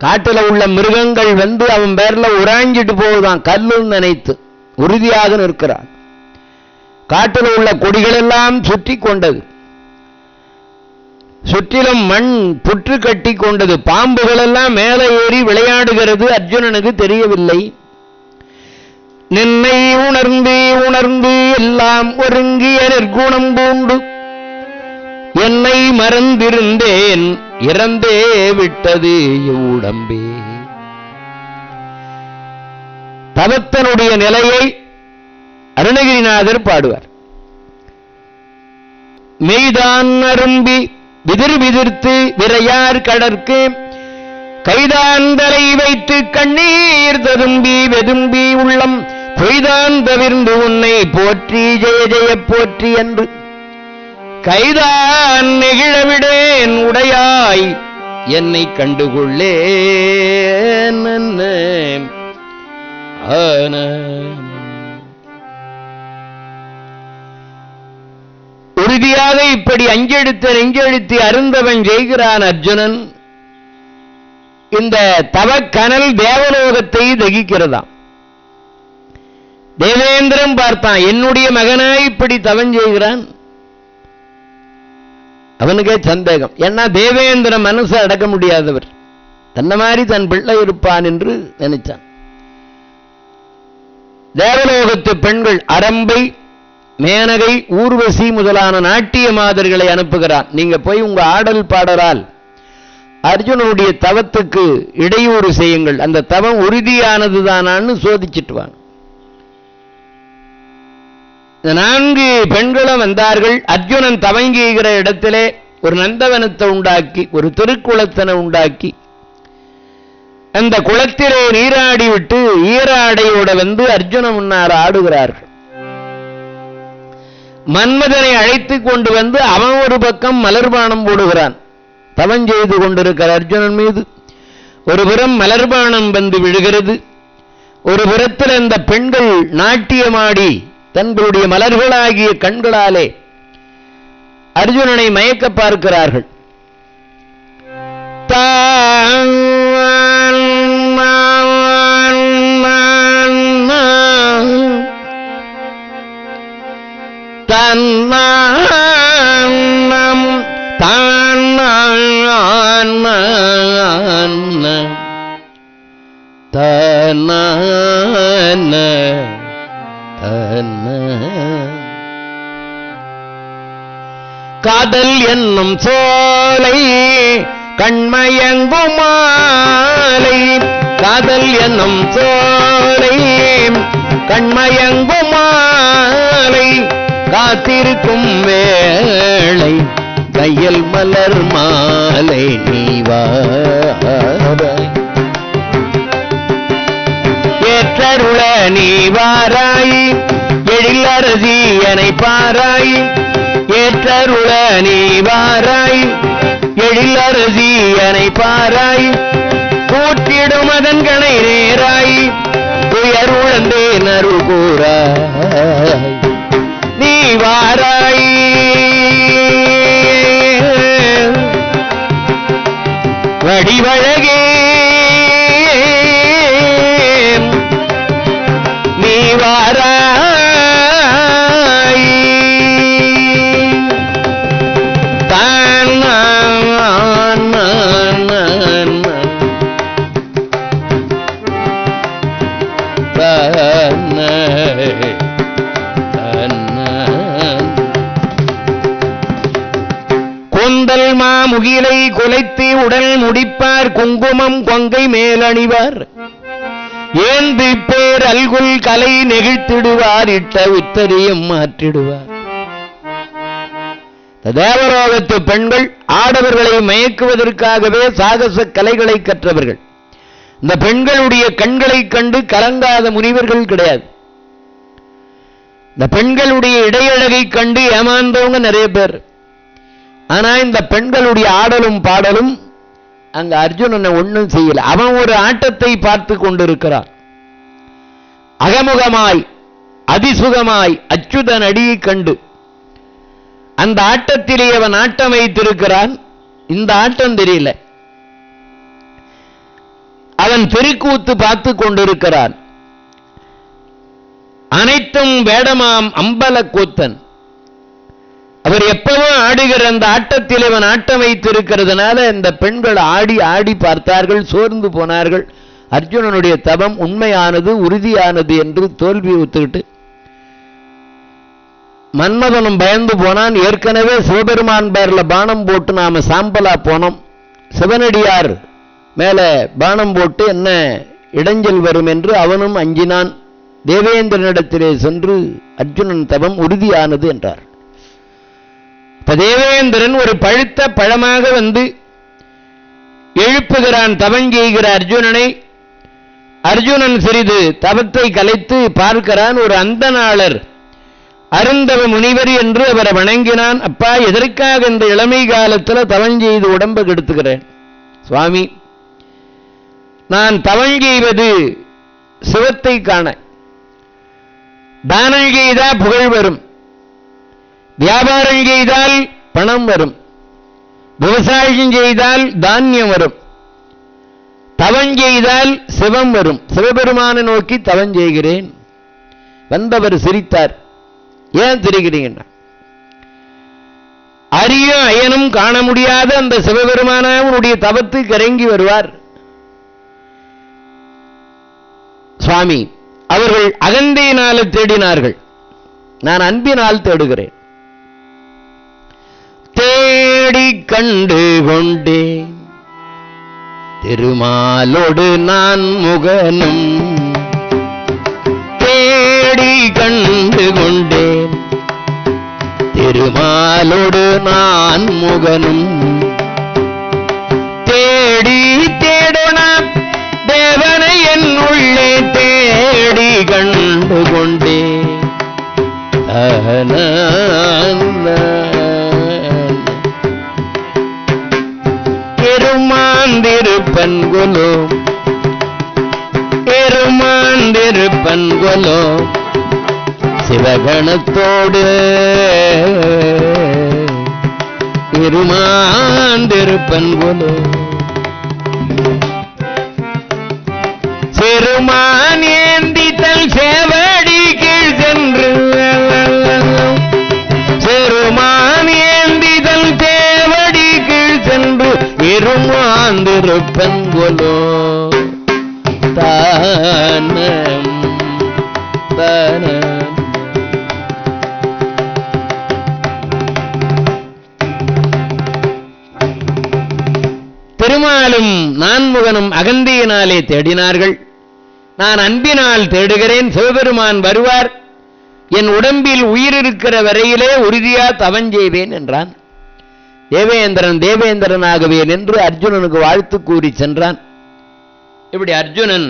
காட்டில் உள்ள மிருகங்கள் அவன் பேர்ல உராஞ்சிட்டு போகுதான், கல்லுன்னு நினைத்து உறுதியாக நிற்கிறான். காட்டில் உள்ள கொடிகள் எல்லாம் சுற்றி கொண்டது, சுற்றிலும் மண் புற்று கட்டி கொண்டது, பாம்புகள் எல்லாம் மேலே ஏறி விளையாடுகிறது. அர்ஜுனனுக்கு தெரியவில்லை. நின்னை உணர்ந்து உணர்ந்து எல்லாம் ஒருங்கிய நிற்குணம் பூண்டு என்னை மறந்திருந்தேன், இறந்தே விட்டது உடம்பே. தவத்தனுடைய நிலையை அருணகிரிநாதர் பாடுவார். மெய்தான் அரும்பி விதிர் விதிர்த்து விரையார் கடற்கு கைதான் தலை வைத்து கண்ணீர் ததும்பி வெதும்பி உள்ளம் பொய்தான் தவிர்ந்து உன்னை போற்றி ஜெய ஜெய போற்றி என்று கைதான் நெகிழவிடேன் உடையாய் என்னை கண்டுகொள்ளே. உறுதியாக இப்படி அஞ்செடுத்த நெஞ்செழுத்தி அருந்தவன் செய்கிறான் அர்ஜுனன். இந்த தவக்கனல் தேவலோகத்தை தகிக்கிறதாம். தேவேந்திரன் பார்த்தான், என்னுடைய மகனாய் இப்படி தவம் செய்கிறான். அவனுக்கே சந்தேகம். ஏன்னா தேவேந்திர மனசை அடக்க முடியாதவர், தன்ன மாதிரி தன் பிள்ளை இருப்பான் என்று நினைச்சான். தேவலோகத்து பெண்கள் அரம்பை, மேனகை, ஊர்வசி முதலான நாட்டிய மாதர்களை அனுப்புகிறான். நீங்க போய் உங்க ஆடல் பாடலால் அர்ஜுனனுடைய தவத்துக்கு இடையூறு செய்யுங்கள், அந்த தவம் உறுதியானதுதானான்னு சோதிச்சிட்டுவான். 4 பெண்களும் வந்தார்கள். அர்ஜுனன் தவங்கிற இடத்திலே ஒரு நந்தவனத்தை உண்டாக்கி, ஒரு திருக்குளத்தனை உண்டாக்கி, அந்த குளத்திலே நீராடி விட்டு ஈராடையோட அர்ஜுன முன்னார் ஆடுகிறார்கள். மன்மதனை அழைத்துக் கொண்டு அவன் ஒரு பக்கம் மலர்பானம் போடுகிறான். தவம் செய்து கொண்டிருக்கிற அர்ஜுனன் மீது ஒரு புறம் மலர்பானம் விழுகிறது, ஒரு புறத்தில் அந்த பெண்கள் நாட்டியமாடி தங்களுடைய மலர்களாகிய கண்களாலே அர்ஜுனனை மயக்க பார்க்கிறார்கள். காதல் என்னும் சோலை கண்மயங்கும் மாலை, காதல் என்னும் சோலை கண்மயங்கும் மாலை, காத்திருக்கும் வேளை கையில் மலர் மாலை நீவாராய், ஏற்றருள நீவாராய், எழிலரசி எனை பாராய், ஏற்றருள நீவாராய், எழிலரசி எனை பாராய், கூட்டிடும் அதன்கணை நேராய், துயருழந்தே நரு கூறாய் நீவாராய், வடிவழகே நீவாராய், கொந்தல் மாமுகிலை குலைத்து உடல் முடிப்பார், குங்குமம் கொங்கை மேலணிவார், ஏந்து பேர் அல்குல் கலை நெகிழ்த்திடுவார், இட்ட உத்தரியம் மாற்றிடுவார். தேவலோகத்து பெண்கள் ஆடவர்களை மயக்குவதற்காகவே சாகச கலைகளை கற்றவர்கள். இந்த பெண்களுடைய கண்களை கண்டு கலங்காத முனிவர்கள் கிடையாது. இந்த பெண்களுடைய இடையழகை கண்டு ஏமாந்தவங்க நிறைய பேர். ஆனா இந்த பெண்களுடைய ஆடலும் பாடலும் அங்க அர்ஜுனனை ஒண்ணும் செய்யல. அவன் ஒரு ஆட்டத்தை பார்த்து கொண்டிருக்கிறான். அகமுகமாய் அதிசுகமாய் அச்சுதன் அடியை கண்டு அந்த ஆட்டத்திலே அவன் ஆட்டம் வைத்திருக்கிறான். இந்த ஆட்டம் தெரியல. அவன் தெருக்கூத்து பார்த்து கொண்டிருக்கிறான். அனைத்தும் வேடமாம் அம்பலக்கூத்தன். அவர் எப்பவும் ஆடுகிற அந்த ஆட்டத்தில் இவன் ஆட்டம் வைத்திருக்கிறதுனால இந்த பெண்கள் ஆடி ஆடி பார்த்தார்கள், சோர்ந்து போனார்கள். அர்ஜுனனுடைய தவம் உண்மையானது, உறுதியானது என்று தோல்வி ஒத்துக்கிட்டு மன்மதனும் பயந்து போனான். ஏற்கனவே சிவபெருமான் பேர்ல பானம் போட்டு நாம சாம்பலா போனோம். சிவனடியார் மேல பானம் போட்டு என்ன இடைஞ்சல் வரும் என்று அவனும் அஞ்சினான். தேவேந்திரனிடத்திலே சென்று அர்ஜுனன் தவம் உறுதியானது என்றார். இப்ப தேவேந்திரன் ஒரு பழுத்த பழமாக வந்து எழுப்புகிறான் தவம் செய்கிற அர்ஜுனனை. அர்ஜுனன் சிறிது தவத்தை கலைத்து பார்க்கிறான். ஒரு அந்தநாளர் அருந்தவ முனிவர் என்று அவரை வணங்கினான். அப்பா, எதற்காக இந்த இளமை காலத்தில் தவம் செய்து உடம்பை கெடுத்துக்கிறேன்? சுவாமி, நான் தவம் செய்வது சிவத்தை காண. தானம் செய்தால் புகழ் வரும், வியாபாரம் செய்தால் பணம் வரும், விவசாயம் செய்தால் தானியம் வரும், தவம் செய்தால் சிவம் வரும். சிவபெருமானை நோக்கி தவம் செய்கிறேன். வந்தவர் சிரித்தார். ஏன் சிரிக்கிறீங்க? அரியும் அயனும் காண முடியாத அந்த சிவபெருமான உன்னுடைய தவத்துக்கு இறங்கி வருவார். சுவாமி, அவர்கள் அகந்தையினால தேடினார்கள், நான் அன்பினால் தேடுகிறேன். தேடி கண்டு கொண்டேன் திருமாலோடு நான் முகனும், தேடி கண்டு கொண்டேன் திருமாலோடு நான் முகனும், தேடி தேடோன தேவனை என் உள்ளே தேடி கண்டு கொண்டேன். எருமாந்திருப்பன்கொலோ எருமாந்திருப்பன்கொலோ சிவகணத்தோடு இருமாந்திருப்பன்கொலோ செருமான் ஏந்தித்தல் சேவடி கீழ் சென்று, செருமான் ஏந்திதல் சேவடி கீழ் சென்று இருமாந்திருப்பன்கொலோ தானம் தானம். திருமாலும் நான்முகனும் அகந்தியினாலே தேடினார்கள். நான் அன்பினால் தேடுகிறேன், சிவபெருமான் வருவார், என் உடம்பில் உயிர் இருக்கிற வரையிலே உறுதியா தவம் செய்வேன் என்றான். தேவேந்திரன் தேவேந்திரனாகவே நின்று அர்ஜுனனுக்கு வாழ்த்து கூறி சென்றான். இப்படி அர்ஜுனன்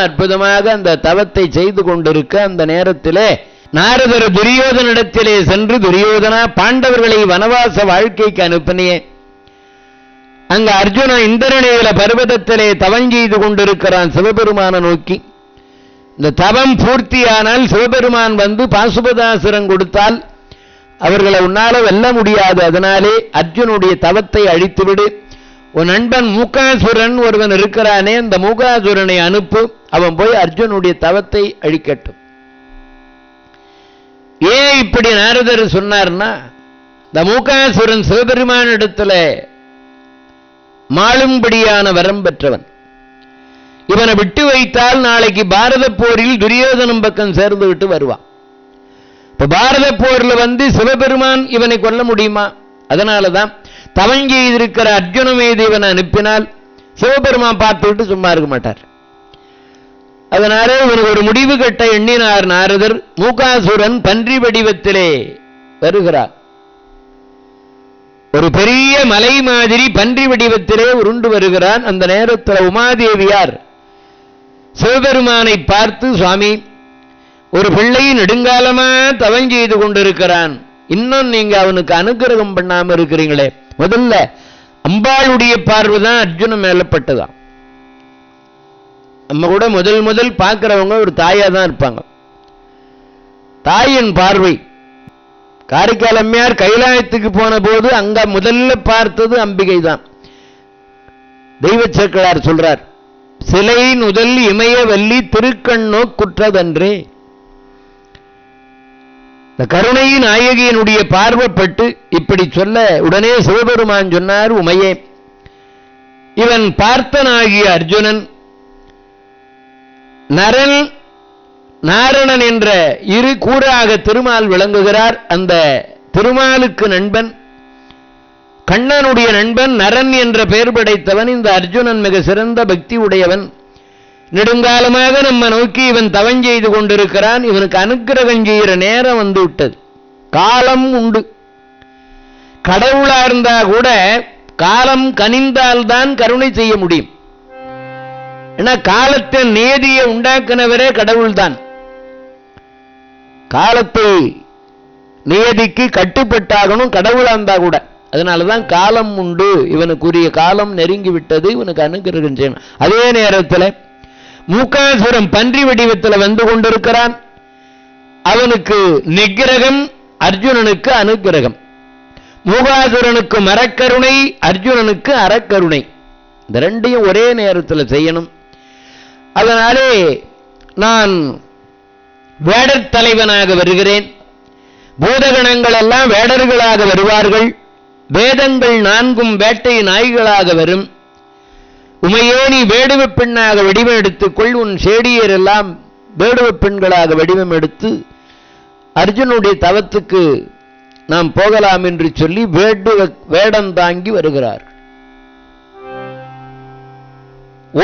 அற்புதமாக அந்த தவத்தை செய்து கொண்டிருக்க அந்த நேரத்திலே நாரதர் துரியோதனிடத்திலே சென்று, துரியோதனா, பாண்டவர்களை வனவாச வாழ்க்கைக்கு அனுப்பினேன். அங்க அர்ஜுனன் இந்திரநீல பர்வதத்திலே தவம் செய்து கொண்டிருக்கிறான் சிவபெருமான நோக்கி. இந்த தவம் பூர்த்தியானால் சிவபெருமான் வந்து பாசுபதாசுரம் கொடுத்தால் அவர்களை உன்னால வெல்ல முடியாது. அதனாலே அர்ஜுனுடைய தவத்தை அழித்துவிடு. உன் நண்பன் மூகாசுரன் ஒருவன் இருக்கிறானே, அந்த மூகாசுரனை அனுப்பு, அவன் போய் அர்ஜுனுடைய தவத்தை அழிக்கட்டும். ஏன் இப்படி நாரதர் சொன்னார்னா, இந்த மூகாசுரன் சிவபெருமானிடத்துல மாளும்படியான வரம் பெற்றவன். இவனை விட்டு வைத்தால் நாளைக்கு பாரத போரில் துரியோதனம் பக்கம் சேர்ந்து விட்டு வருவான். இப்ப பாரத போரில் வந்து சிவபெருமான் இவனை கொல்ல முடியுமா? அதனாலதான் தவம் செய்திருக்கிற அர்ஜுன மீது இவனை அனுப்பினால் சிவபெருமான் பார்த்துவிட்டு சும்மா இருக்க மாட்டார். அதனால இவனுக்கு ஒரு முடிவு கட்ட எண்ணினார் நாரதர். மூகாசுரன் பன்றி வடிவத்திலே வருகிறார். ஒரு பெரிய மலை மாதிரி பன்றி வடிவத்திலே உருண்டு வருகிறான். அந்த நேரத்தில் உமாதேவியார் சிவபெருமானை பார்த்து, சுவாமி, ஒரு பிள்ளை நெடுங்காலமா தவம் செய்து கொண்டிருக்கிறான், இன்னும் நீங்க அவனுக்கு அனுகிரகம் பண்ணாம இருக்கிறீங்களே. முதல்ல அம்பாளுடைய பார்வைதான் அர்ஜுன மேலப்பட்டதான். நம்ம கூட முதல் பார்க்கிறவங்க ஒரு தாயா தான் இருப்பாங்க. தாயின் பார்வை. காரைக்கால் அம்மையார் கைலாயத்துக்கு போன போது அங்க முதல்ல பார்த்தது அம்பிகை தான். தெய்வ சேக்கலார் சொல்றார், சிலை நுதல் இமய வல்லி திருக்கண்ணோ குற்றதன்றே. இந்த கருணை நாயகியினுடைய பார்வைப்பட்டு இப்படி சொல்ல உடனே சிவபெருமான் சொன்னார், உமையே, இவன் பார்த்தனாகிய அர்ஜுனன் நரன் நாரணன் என்ற இரு கூறாக திருமால் விளங்குகிறார். அந்த திருமாலுக்கு நண்பன், கண்ணனுடைய நண்பன் நரன் என்ற பெயர் படைத்தவன் இந்த அர்ஜுனன் மிக சிறந்த பக்தி உடையவன். நெடுங்காலமாக நம்ம நோக்கி இவன் தவம் செய்து கொண்டிருக்கிறான். இவனுக்கு அனுக்கிரகம் செய்கிற நேரம் வந்து விட்டது. காலம் உண்டு. கடவுளா இருந்தா கூட காலம் கனிந்தால்தான் கருணை செய்ய முடியும். ஏன்னா காலத்தை நேதியை உண்டாக்கினவரே கடவுள்தான். காலத்தை நியதிக்கு கட்டுப்பட்டாகணும் கடவுளா இருந்தா கூட. அதனாலதான் காலம் உண்டு, இவனுக்குரிய காலம் நெருங்கி விட்டது, இவனுக்கு அனுகிரகம் செய்யணும். அதே நேரத்தில் மூகாசுரன் பன்றி வடிவத்தில் வந்து கொண்டிருக்கிறான். அவனுக்கு நிகிரகம், அர்ஜுனனுக்கு அனுகிரகம். மூகாசுரனுக்கு மரக்கருணை, அர்ஜுனனுக்கு அறக்கருணை. இந்த ரெண்டையும் ஒரே நேரத்தில் செய்யணும். அதனாலே நான் வேடர் தலைவனாக வருகிறேன். பூதகணங்கள் எல்லாம் வேடர்களாக வருவார்கள். வேதங்கள் நான்கும் வேட்டை நாய்களாக வரும். உமையே, நீ வேடுவ பெண்ணாக வடிவம் எடுத்துக்கொள். உன் சேடியர் எல்லாம் வேடுவ பெண்களாக வடிவம் எடுத்து அர்ஜுனுடைய தவத்துக்கு நாம் போகலாம் என்று சொல்லி வேடம் தாங்கி வருகிறார்.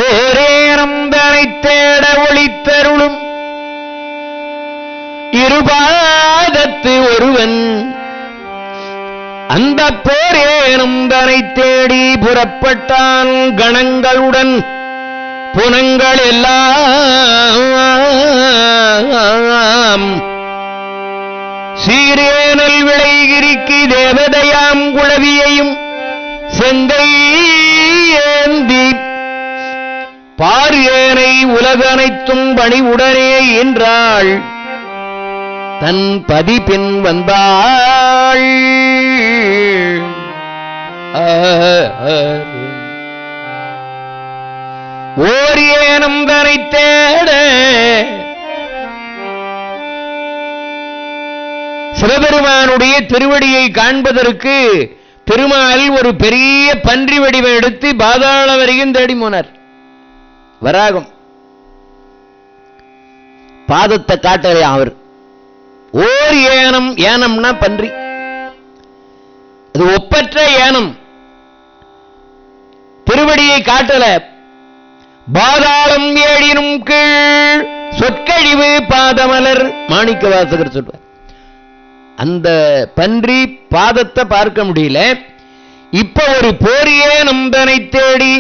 ஓரேனம் தனை தேட ஒளித்தருளும் இருபாதத்து ஒருவன் அந்த போரேனும் தனை தேடி புறப்பட்டான். கணங்களுடன் புனங்கள் எல்லாம் சீரேனல் விளைகிரிக்கு தேவதையாம் குளவியையும் செங்கை ஏந்தி பார் ஏனை உலகனைத்தும் பணிவுடனே என்றாள். தன் பதிப்பின் வந்தாள். ஓர் ஏனம் தனை தேட சிவபெருமானுடைய திருவடியை காண்பதற்கு திருமால் ஒரு பெரிய பன்றி வடிவம் எடுத்து பாதாள வரையும் தேடி போனார். வராகம் பாதத்தை காட்டலையா அவர். ஓர் ஏனம், ஏனம்னா பன்றி, அது ஒப்பற்ற ஏனம். திருவடியை காட்டல. பாதாளம் ஏழினும் கீழ் சொற்கழிவு பாதமலர் மாணிக்க வாசகர் சொல்வார். அந்த பன்றி பாதத்தை பார்க்க முடியல. இப்ப ஒரு போரியே நம்பனை தேடி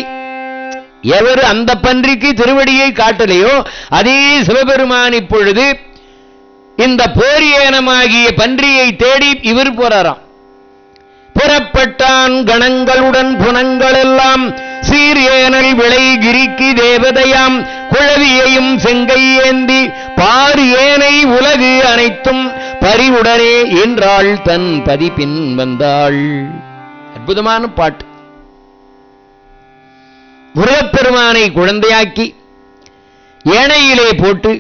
எவர் அந்த பன்றிக்கு திருவடியை காட்டலையோ அதே சிவபெருமான் இப்பொழுது இந்த போரியேனமாகிய பன்றியை தேடி இவர் போறாராம். புறப்பட்டான் கணங்களுடன் புனங்கள் எல்லாம் சீரேனல் விளைகிரிக்கு தேவதையாம் குழவியையும் செங்கை ஏந்தி பார் ஏனை உலகு அனைத்தும் பரிவுடனே என்றாள். தன் பதிப்பின் வந்தாள். அற்புதமான பாட்டு. முருகப்பெருமானை குழந்தையாக்கி ஏனையிலே போட்டு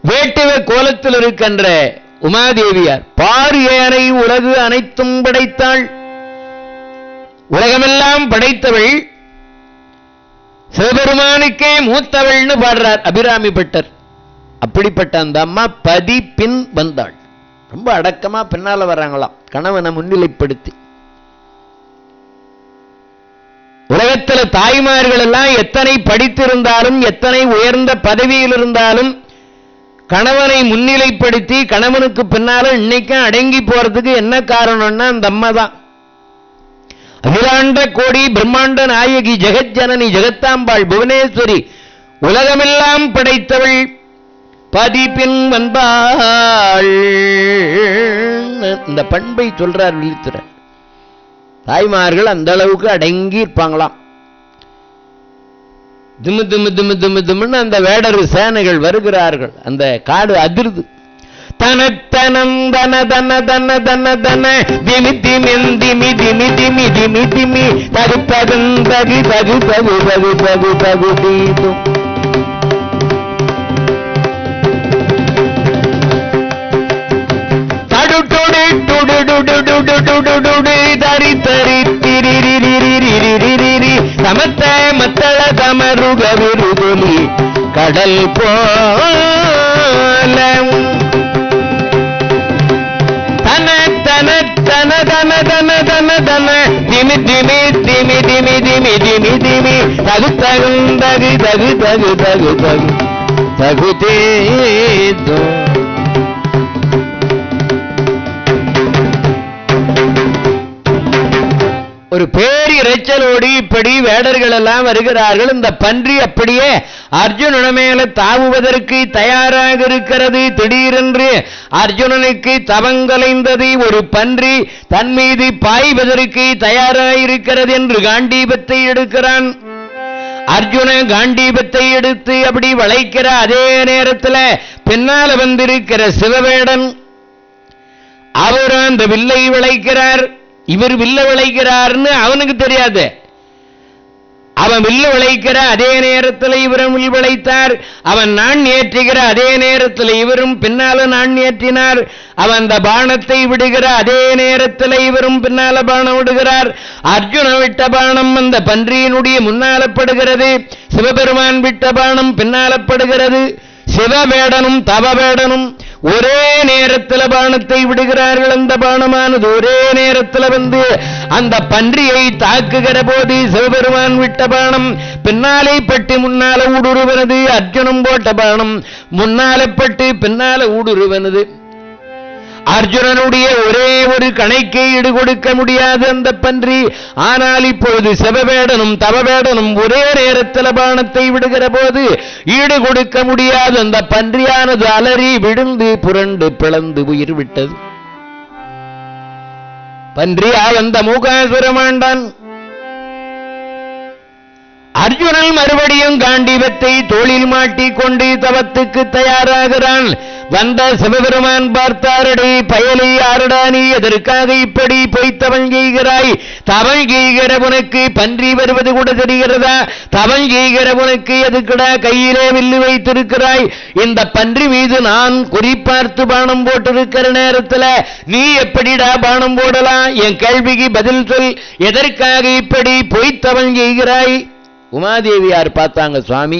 வேட்டுவ கோலத்தில் இருக்கின்ற உமாதேவியார் பார் ஏனை உலகு அனைத்தும் படைத்தாள். உலகமெல்லாம் படைத்தவள், சிவபெருமானுக்கே மூத்தவள்னு பாடுறார் அபிராமி பட்டர். அப்படிப்பட்ட அந்த அம்மா பதி பின் வந்தாள். ரொம்ப அடக்கமா பின்னால வர்றாங்களாம், கணவனை முன்னிலைப்படுத்தி. உலகத்தில் தாய்மார்கள் எல்லாம் எத்தனை படித்திருந்தாலும் எத்தனை உயர்ந்த பதவியில் இருந்தாலும் கணவனை முன்னிலைப்படுத்தி கணவனுக்கு பின்னால இன்னைக்கும் அடங்கி போறதுக்கு என்ன காரணம்னா அந்த அம்மா தான். அகிலாண்ட கோடி பிரம்மாண்ட நாயகி ஜெகஜனனி ஜெகத்தாம்பாள் புவனேஸ்வரி உலகமெல்லாம் படைத்தவள் பதிப்பின் வந்தாள். இந்த பண்பை சொல்றார் விழித்துற. தாய்மார்கள் அந்த அளவுக்கு அடங்கி இருப்பாங்களாம். திமு திமு திமு திமு திமுன்னு அந்த வேடரு சேனைகள் வருகிறார்கள். அந்த காடு அதிர்து. தனத்தனம் தன தன தன தன தன திமி திமின் திமி திமி திமி திமி திமி தகு தகுன் தகு தகு தகு தகு தகு தகு தீதும் தடுடுடு டுடு டுடு டுடு டுடு டுடு தரி தரி திரி சமத்த மத்தள தமருக விருதுலி கடல் போல தன தன தன தன தன தன தன திமி திமி திமி திமி திமி திமி திமி தகு தகு தகு தகு தகு தகு தகு தகு தேதோ ஒரு பேரிரைச்சலோடு இப்படி வேடர்கள் எல்லாம் வருகிறார்கள். இந்த பன்றி அப்படியே அர்ஜுனன் மேல தாவுவதற்கு தயாராக இருக்கிறது. திடீரென்று அர்ஜுனனுக்கு தவங்கலைந்தது. ஒரு பன்றி தன் மீது பாய்வதற்கு தயாராயிருக்கிறது என்று காண்டீபத்தை எடுக்கிறான். அர்ஜுன காண்டீபத்தை எடுத்து அப்படி வளைக்கிற அதே நேரத்தில் பின்னால வந்திருக்கிற சிவவேடன் அவர் அந்த வில்லை விளைக்கிறார். இவர் வில்ல விளைக்கிறார்னு அவனுக்கு தெரியாது. அவன் வில்ல விளைக்கிற அதே நேரத்தில் இவரும் வில் விளைத்தார். அவன் நான் ஏற்றுகிற அதே நேரத்தில் இவரும் பின்னால நான் ஏற்றினார். அவன் அந்த பாணத்தை விடுகிற அதே நேரத்தில் இவரும் பின்னால பானம் விடுகிறார். அர்ஜுன விட்ட பானம் அந்த பன்றியினுடைய முன்னாலப்படுகிறது. சிவபெருமான் விட்ட பானம் பின்னாலப்படுகிறது. சிவவேடனும் தவவேடனும் ஒரே நேரத்தில் பானத்தை விடுகிறார்கள். அந்த பானமானது ஒரே நேரத்தில் வந்து அந்த பன்றியை தாக்குகிற போது சிவபெருமான் விட்ட பானம் பின்னாலே பட்டு முன்னால ஊடுருவனது. அர்ஜுனன் போட்ட பானம் முன்னாலே பட்டு பின்னால ஊடுருவனது. அர்ஜுனனுடைய ஒரே ஒரு கணைக்கை ஈடு கொடுக்க முடியாது அந்த பன்றி. ஆனால் இப்போது சிவவேடனும் தவவேடனும் ஒரே நேரத்தில் பானத்தை விடுகிற போது ஈடு கொடுக்க முடியாது. அந்த பன்றியானது அலறி விழுந்து புரண்டு பிளந்து உயிர் விட்டது. பன்றியா வந்த மூகாசுரமாண்டான். அர்ஜுனன் மறுபடியும் காண்டீபத்தை தோளில் மாட்டிக்கொண்டு தவத்துக்கு தயாராகிறான். வந்த சிவபெருமான் பார்த்தாரடி, பயலை ஆரடா நீ எதற்காக இப்படி போய் தவன் செய்கிறாய்? தவன் செய்கிற உனக்கு பன்றி வருவது கூட தெரிகிறதா? தவன் செய்கிற உனக்கு எதுக்குடா கையிலே வில்லு வைத்திருக்கிறாய்? இந்த பன்றி மீது நான் குறிப்பார்த்து பானம் போட்டிருக்கிற நேரத்தில் நீ எப்படிடா பானம் போடலாம்? என் கேள்விக்கு பதில் சொல். எதற்காக இப்படி போய் தவன் செய்கிறாய்? உமாதேவியார் பார்த்தாங்க, சுவாமி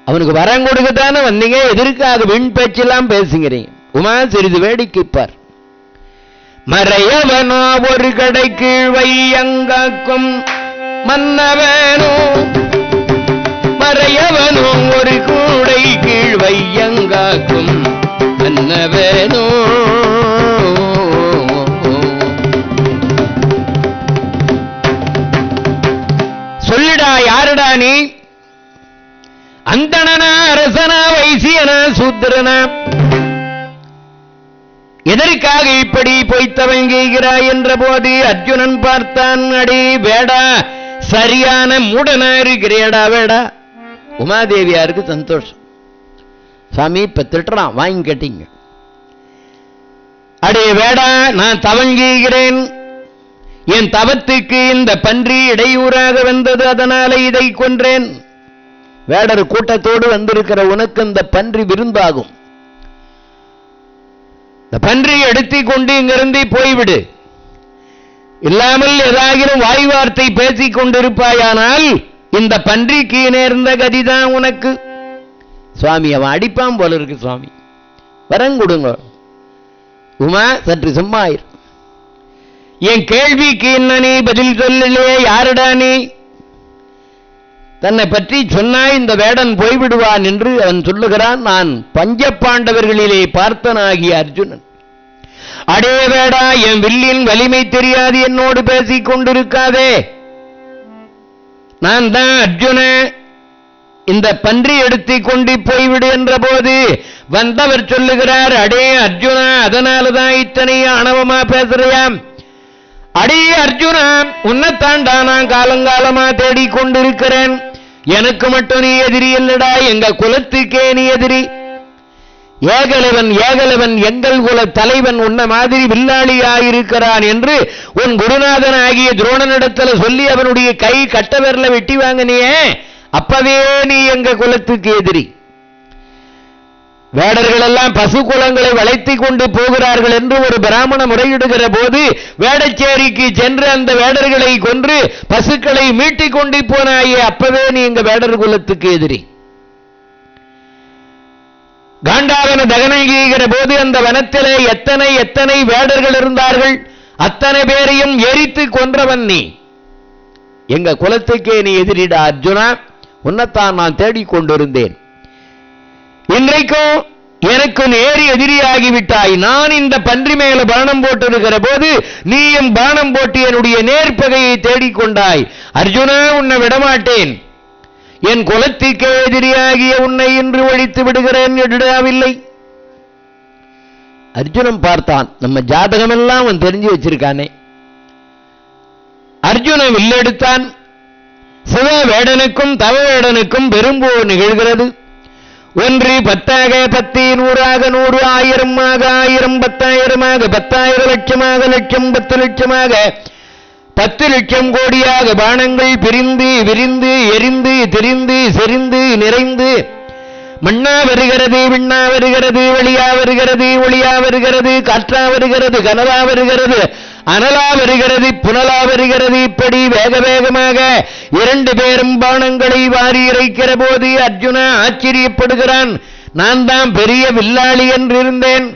அவனுக்கு வரம் கொடுக்கத்தானே வந்தீங்க, எதற்காக வீண் பேச்செல்லாம் பேசுகிறீங்க? உமா சிறிது வேடிக்கைப்பார். மறையவனோ ஒரு கடைக்கு வையங்காக்கும் மன்னவனோ, மறையவனோ ஒரு கூடை கீழ் வையங்காக்கும் மன்னவனோ, சொல்லிடா யாருடா நீ? அந்தணனா, அரசனா, வைசியனா, சூத்திரனா? எதற்காக இப்படி பொய்த்தவன் செய்கிறாய் என்ற போது அர்ஜுனன் பார்த்தான். அடி வேடா, சரியான மூடனா இருக்கிறேடா வேடா. உமாதேவியாருக்கு சந்தோஷம். சாமி இப்ப திட்டுறான், வாங்கி கேட்டீங்க. அடே வேடா, நான் தவன் செய்கிறேன். என் தவத்துக்கு இந்த பன்றி இடையூறாக வந்தது, அதனால இதை கொன்றேன். வேடர் கூட்டத்தோடு வந்திருக்கிற உனக்கு இந்த பன்றி விருந்தாகும். இந்த பன்றி எடுத்துக் கொண்டு இங்கிருந்து போய்விடு. இல்லாமல் ஏதாகிலும் வாய் வார்த்தை பேசிக் கொண்டிருப்பாயானால் இந்த பன்றிக்கு நேர்ந்த கதிதான் உனக்கு. சுவாமி அவன் அடிப்பான் போல இருக்கு. சுவாமி வரம் கொடுங்க. உமா சற்று சும்மாயிரு. என் கேள்விக்கு என்ன நீ பதில் சொல்லலையே? யாருடா நீ? தன்னை பற்றி சொன்னாய் இந்த வேடன் போய்விடுவான் என்று அவன் சொல்லுகிறான். நான் பஞ்ச பாண்டவர்களிலே பார்த்தனாகிய அர்ஜுனன். அடே வேடா, என் வில்லின் வலிமை தெரியாது என்னோடு பேசிக் கொண்டிருக்காதே. நான் தான் அர்ஜுன. இந்த பன்றி எடுத்துக் கொண்டு போய்விடு என்ற போது வந்தவர் சொல்லுகிறார், அடே அர்ஜுனா, அதனாலதான் இத்தனை ஆணவமா பேசுறியாம். அடே அர்ஜுனா, உன்னைத்தாண்டா நான் காலங்காலமா தேடிக்கொண்டிருக்கிறேன். எனக்கு மட்டும் நீ எதிரி இல்லடா, எங்க குலத்துக்கே நீ எதிரி. ஏகலவன் ஏகலவன் எங்கள் குல தலைவன் உன்ன மாதிரி வில்லாளியாயிருக்கிறான் என்று உன் குருநாதன் ஆகிய துரோணனிடத்தில் சொல்லி அவனுடைய கை கட்ட விரல வெட்டி வாங்கினியே, அப்பவே நீ எங்க குலத்துக்கு எதிரி. வேடர்கள் எல்லாம் பசு குலங்களை வளைத்து கொண்டு போகிறார்கள் என்று ஒரு பிராமண முறையிடுகிற போது வேடச்சேரிக்கு சென்று அந்த வேடர்களை கொன்று பசுக்களை மீட்டிக் கொண்டு போனாயே, அப்பவே நீ எங்க வேடர் குலத்துக்கு எதிரி. காண்டாவன தகனம் செய்கிற போது அந்த வனத்திலே எத்தனை எத்தனை வேடர்கள் இருந்தார்கள், அத்தனை பேரையும் எரித்து கொன்றவன் நீ. எங்க குலத்துக்கே நீ எதிரிடா அர்ஜுனா, உன்னைத்தான் நான் தேடிக்கொண்டிருந்தேன். இன்றைக்கும் எனக்கு நேரி எதிரியாகிவிட்டாய். நான் இந்த பன்றி மேல பானம் போட்டிருக்கிற போது நீயும் பானம் போட்டு என்னுடைய நேர்பகையை தேடிக்கொண்டாய். அர்ஜுனா, உன்னை விடமாட்டேன். என் குலத்துக்கே எதிரியாகிய உன்னை இன்று ஒழித்து விடுகிறேன் எடுடாவில்லை. அர்ஜுனன் பார்த்தான், நம்ம ஜாதகமெல்லாம் அவன் தெரிஞ்சு வச்சிருக்கானே. அர்ஜுனன் வில்லெடுத்தான். சிவ வேடனுக்கும் தவ வேடனுக்கும் பெரும்போர் நிகழ்கிறது. 1 10 10 100 100 1000 1000 10000 10,000 லட்சமாக லட்சம் 10 லட்சமாக 10 லட்சம் கோடியாக பானங்கள் பிரிந்து விரிந்து எரிந்து திரிந்து செறிந்து நிறைந்து மண்ணா வருகிறது, விண்ணா வருகிறது, வெளியா வருகிறது, ஒளியா வருகிறது, காற்றா வருகிறது, கனலா வருகிறது, அனலா வருகிறது, புனலா வருகிறது. இப்படி வேக வேகமாக 2 பேரும் பானங்களை வாரி இறைக்கிற போது அர்ஜுனா ஆச்சரியப்படுகிறான். நான் தான் பெரிய வில்லாளி என்றிருந்தேன்,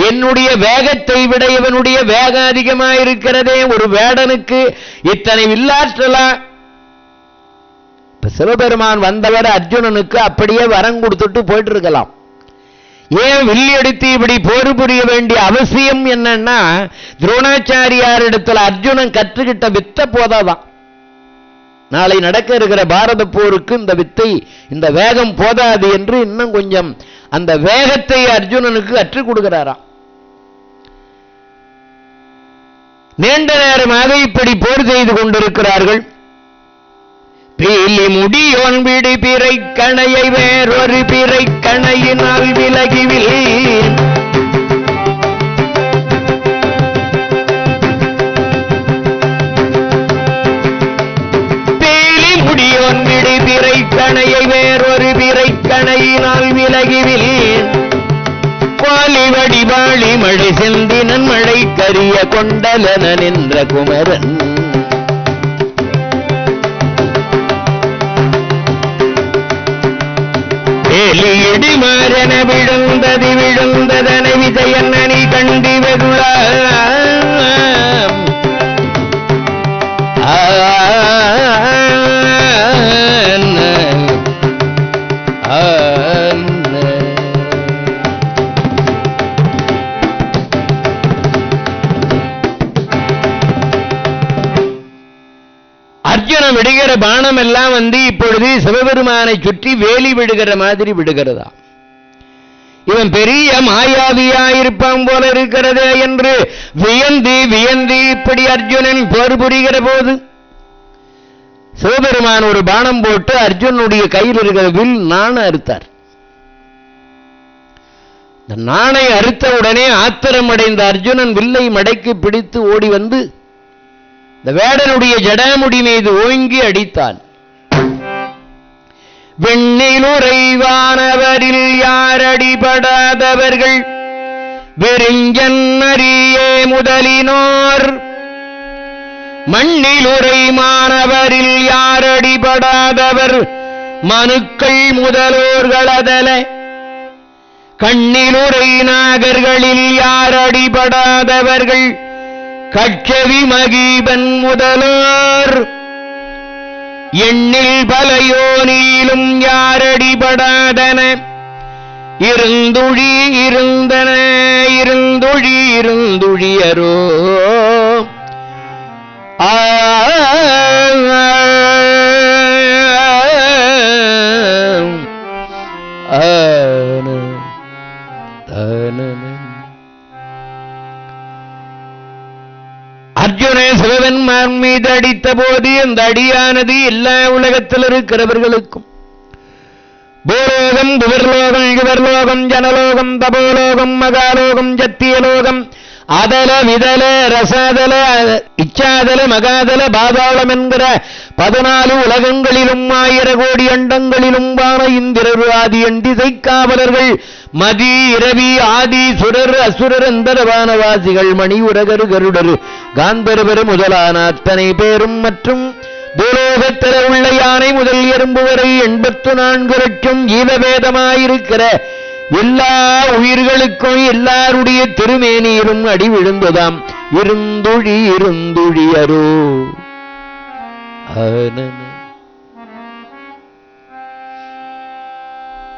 என்னுடைய வேகத்தை விட இவனுடைய வேகம் அதிகமாயிருக்கிறதே. ஒரு வேடனுக்கு இத்தனை வில்லாற்றலா? சிவபெருமான் வந்தவர் அர்ஜுனனுக்கு அப்படியே வரம் கொடுத்துட்டு போயிட்டு இருக்கலாம். ஏன் வில்லி எடுத்து இப்படி போர் புரிய வேண்டிய அவசியம் என்னன்னா, துரோணாச்சாரியார் இடத்துல அர்ஜுனன் கற்றுக்கிட்ட வித்தை போதாதான். நாளை நடக்க இருக்கிற பாரத போருக்கு இந்த வித்தை, இந்த வேகம் போதாது என்று இன்னும் கொஞ்சம் அந்த வேகத்தை அர்ஜுனனுக்கு கற்றுக் கொடுக்கிறாராம். நீண்ட நேரமாக இப்படி போர் செய்து கொண்டிருக்கிறார்கள். பீலி முடியோன் விடு பிறை கணையை வேறொரு பிறை கணையினால் விலகிவில் பீலி முடியோன் விடு பிறை கணையை வேறொரு பிறை கணையினால் விலகிவில் கோலி வடிவாளி மழை செந்தினன் மழை கரிய கொண்டலனன் என்ற குமரன் எலியடி மாறன விழுந்தது விழுந்ததனை விஜயன்னி கண்டி வெகுள அர்ஜுனன் விடுகிற பானம் எல்லாம் இப்பொழுது சிவபெருமானை சுற்றி வேலி விடுகிற மாதிரி விடுகிறதா. இவன் பெரிய மாயாவியாயிருப்பான் போல இருக்கிறதே என்று வியந்து வியந்து இப்படி அர்ஜுனன் போர் புரிகிற போது சிவபெருமான் ஒரு பானம் போட்டு அர்ஜுனுடைய கையில் இருக்கிற வில் நாணை அறுத்தார். இந்த நாணை அறுத்த உடனே ஆத்திரம் அடைந்த அர்ஜுனன் வில்லை மடக்கி பிடித்து ஓடி வந்து இந்த வேடனுடைய ஜடாமுடி மீது ஓங்கி அடித்தான். வெண்ணிலுறைவானவரில் யாரடிபடாதவர்கள் வெறிஞ்சன்னரியே முதலினோர் மண்ணிலுறை மாணவரில் யாரடிபடாதவர் மனுக்கள் முதலோர்களதல கண்ணிலுறை நாகர்களில் யாரடிபடாதவர்கள் கட்சவி மகீபன் முதலோர் எண்ணில் பலையோனியிலும் யாரடிபடாதன இருந்துழி இருந்தன இருந்துழி இருந்துழியரோ அர்ஜுனே சிவபெருமான் மீது அடித்த போது அந்த அடியானது எல்லா உலகத்தில் இருக்கிறவர்களுக்கும் பூலோகம் புவர்லோகம் யுவர்லோகம் ஜனலோகம் தபோலோகம் மகாலோகம் ஜத்தியலோகம் அதல விதல ரசாதல இச்சாதல மகாதல பாதாளம் என்கிற 14 உலகங்களிலும் 1000 கோடி அண்டங்களிலும் வான இந்திரரு ஆதி எண்டிசை காவலர்கள் மதி இரவி ஆதி சுரர் அசுரர் அந்தரவானவாசிகள் மணி உரகரு கருடரு காந்தர்வரு முதலான அத்தனை பேரும் மற்றும் பூலோகத்தில உள்ள யானை முதல் எறும்பு வரை 84 லட்சம் ஜீவவேதமாயிருக்கிற எல்லா உயிர்களுக்கும் எல்லாருடைய திருமேனியிலும் அடி விழுந்ததாம் இருந்துழி இருந்துழியரோ.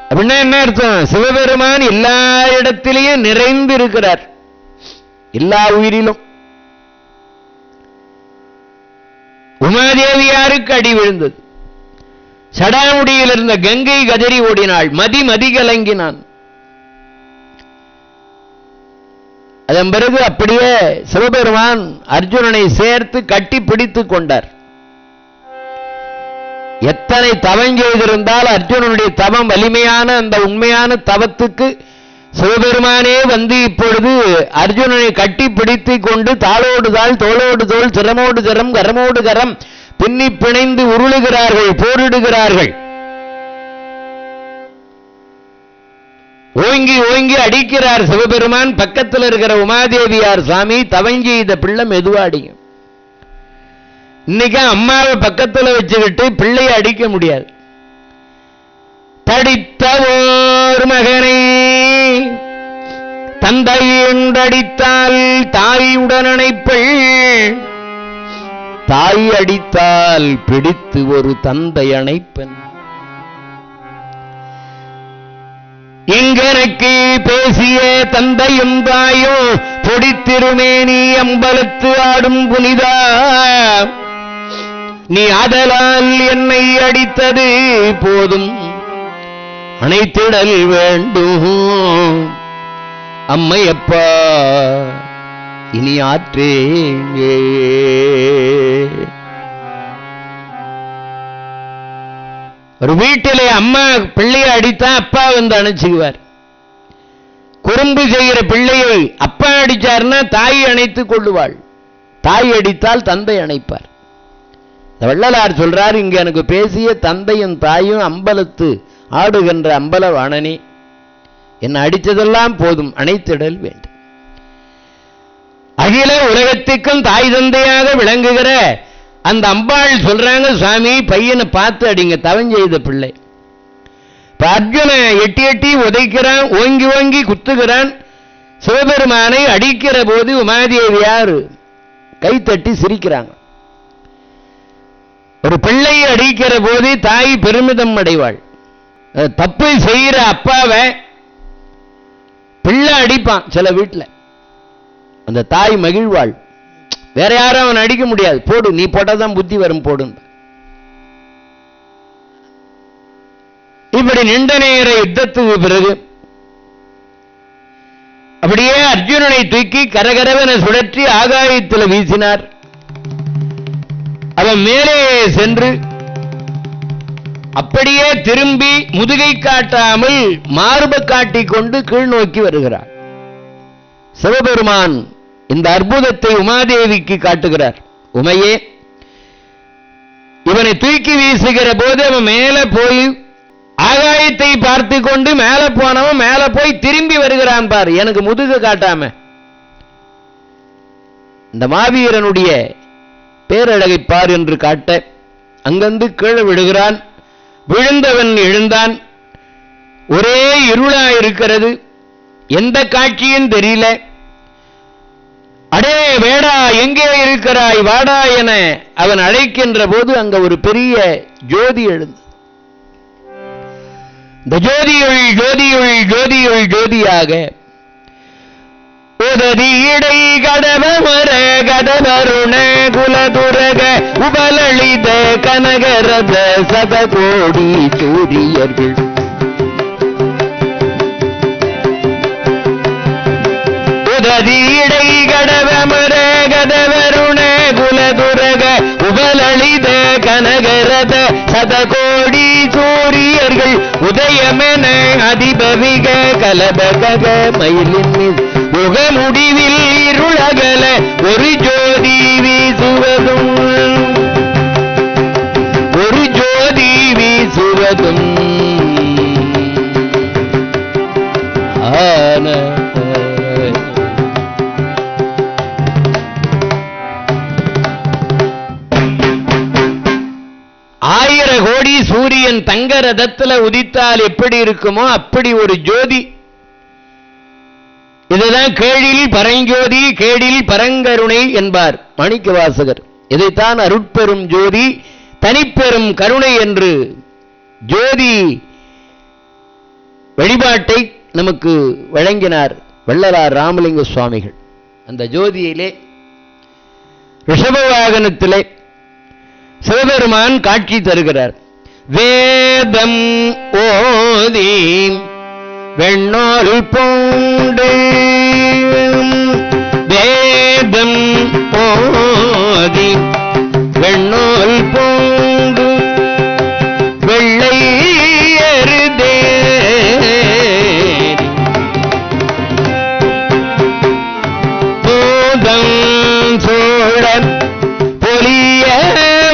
அப்படின்னா என்ன அர்த்தம்? சிவபெருமான் எல்லா இடத்திலேயும் நிறைந்து இருக்கிறார், எல்லா உயிரிலும். உமாதேவியாருக்கு அடி விழுந்தது. சடாமுடியில் இருந்த கங்கை கதறி ஓடினாள், மதி கலங்கினான். அதன் பிறகு அப்படியே சிவபெருமான் அர்ஜுனனை சேர்த்து கட்டி பிடித்துக் கொண்டார். எத்தனை தவம் செய்திருந்தால் அர்ஜுனனுடைய தவம் வலிமையான அந்த உண்மையான தவத்துக்கு சிவபெருமானே வந்து இப்பொழுது அர்ஜுனனை கட்டி பிடித்துக் கொண்டு தாளோடு தாள் தோளோடு தோள் சிரமோடு சிரம் கரமோடு கரம் பின்னி பிணைந்து உருளுகிறார்கள், போரிடுகிறார்கள். ஓங்கி ஓங்கி அடிக்கிறார் சிவபெருமான். பக்கத்தில் இருக்கிற உமாதேவியார், சாமி தவஞ்செய்த பிள்ளை மெதுவாடிங்க. இன்னைக்கு அம்மாவை பக்கத்தில் வச்சுக்கிட்டு பிள்ளையை அடிக்க முடியாது. தடித்தவோர் மகனை தந்தையுண்டடித்தால் தாயுடன் அணைப்பள், தாய் அடித்தால் பிடித்து ஒரு தந்தை அணைப்பன். எங்கனக்கு பேசிய தந்தையும் தாயும் பொடித்திருமேனி அம்பலத்து ஆடும் புனிதா, நீ ஆதலால் என்னை அடித்தது போதும் அணைத்திடல் வேண்டும். அம்மையப்பா இனி ஆற்றேங்கே. ஒரு வீட்டிலே அம்மா பிள்ளையை அடித்தா அப்பா வந்து அணைச்சுக்குவார். குறும்பு செய்கிற பிள்ளையை அப்பா அடிச்சார்னா தாய் அணைத்துக் கொள்ளுவாள். தாய் அடித்தால் தந்தை அணைப்பார். வள்ளலார் சொல்றார், இங்க எனக்கு பேசிய தந்தையும் தாயும் அம்பலத்து ஆடுகின்ற அம்பலவாணனே, என்ன அடித்ததெல்லாம் போதும் அணைத்திடல் வேண்டும். அகில உலகத்துக்கும் தாய் தந்தையாக விளங்குகிற அந்த அம்பாள் சொல்றாங்க, சுவாமி பையனை பார்த்து அடிங்க, தவஞ்செய்த பிள்ளை. அர்ஜுன எட்டி எட்டி உதைக்கிறான், ஓங்கி ஓங்கி குத்துகிறான். சிவபெருமானை அடிக்கிற போது உமாதேவியார் கைத்தட்டி சிரிக்கிறாங்க. ஒரு பிள்ளையை அடிக்கிற போது தாய் பெருமிதம் அடைவாள். தப்பு செய்கிற அப்பாவை பிள்ளை அடிப்பான் சில வீட்டில், அந்த தாய் மகிழ்வாள். வேற யாரும் அவன் அடிக்க முடியாது, போடு நீ போட்டாதான் புத்தி வரும் போடு. இப்படி நீண்ட நேர யுத்தத்துக்கு பிறகு அப்படியே அர்ஜுனனை தூக்கி கரகரவென சுழற்றி ஆகாயத்தில் வீசினார். அவன் மேலே சென்று அப்படியே திரும்பி முதுகை காட்டாமல் மார்பை காட்டிக் கொண்டு கீழ் நோக்கி வருகிறார். சிவபெருமான் இந்த அற்புதத்தை உமாதேவிக்கு காட்டுகிறார். உமையே, இவனை தூக்கி வீசுகிற போது அவன் மேலே போய் ஆகாயத்தை பார்த்து கொண்டு மேலே போனவன் மேலே போய் திரும்பி வருகிறான் பார், எனக்கு முதுகு காட்டாம. இந்த மாவீரனுடைய பேரழகை பார் என்று காட்ட அங்கிருந்து கீழே விடுகிறான். விழுந்தவன் எழுந்தான். ஒரே இருளா இருக்கிறது, எந்த காட்சியும் தெரியல. அடே வேடா, எங்கே இருக்கிறாய், வாடா என அவன் அழைக்கின்ற போது அங்க ஒரு பெரிய ஜோதி எழுந்து, இந்த ஜோதியுள் ஜோதியுள் ஜோதியுள் ஜோதியாக உததி இடை கடவ மர கடவருண குலதுரக உபலளித கனகரத சதகோடி சூரியர்கள் உததி இடை கடவ மர கடவருண குலதுரக உபலளித கனகரத சதகோடி சூரியர்கள் ஜோதிகள் உதயமென அதிபவிக கலபக மயிலின் யுக முடிவில் இருளகல ஒரு ஜோதி வீசுவதும் ஒரு ஜோதி வீசுவதும் ஆன கோடி சூரியன் தங்க ரதத்தில் உதித்தால் எப்படி இருக்குமோ அப்படி ஒரு ஜோதி. இதுதான் கேழில் பரஞ்சோதி கேடில் பரங்கருணை என்பார் மாணிக்கவாசகர். இதைத்தான் அருட்பெரும் ஜோதி தனிப்பெரும் கருணை என்று ஜோதி வழிபாட்டை நமக்கு வழங்கினார் வள்ளலார் ராமலிங்க சுவாமிகள். அந்த ஜோதியிலே ரிஷப வாகனத்திலே சிவபெருமான் காட்சி தருகிறார். வேதம் ஓதி வெண்ணோல் பூண்டு வேதம் ஓதி வெண்ணோல் பூண்டு வெள்ளை எருதே போதம் சோழன் பொலிய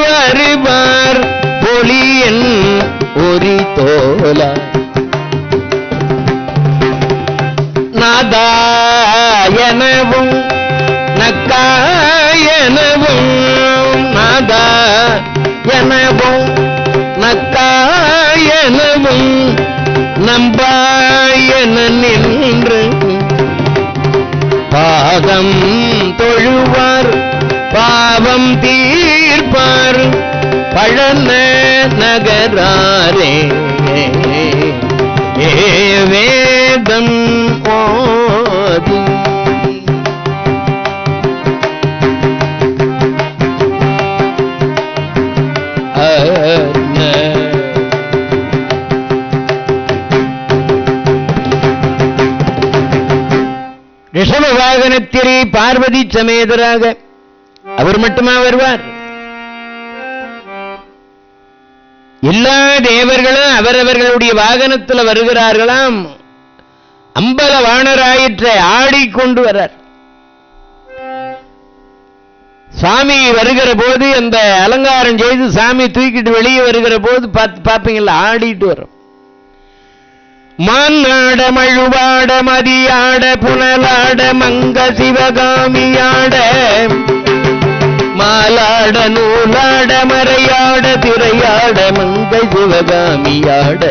வருவார் பொலியன் ஒரி தோல நாதாயனவும் நக்காயனவும் நாதாயனவும் நக்காயனவும் நம்பாயன நின்று பாதம் தொழுவார் பாவம் தீர்ப்பார் பழன நகராரே வேதம் ஓதி ரிஷப வாகனத்திலே பார்வதி சமேதராக அவர் மட்டுமா வருவார்? எல்லா தேவர்களும் அவரவர்களுடைய வாகனத்தில் வருகிறார்களாம். அம்பல வாணராயிற்றை ஆடிக்கொண்டு வரார். சாமி வருகிற போது அந்த அலங்காரம் செய்து சாமி தூக்கிட்டு வெளியே வருகிற போது பார்ப்பீங்களா, ஆடிட்டு வரும். மாநாட மழுவாட மதியாட புனலாட மங்க சிவகாமியாட மாலாட நூலாட மறையாட திரையாட மங்கை சிவகாமியாட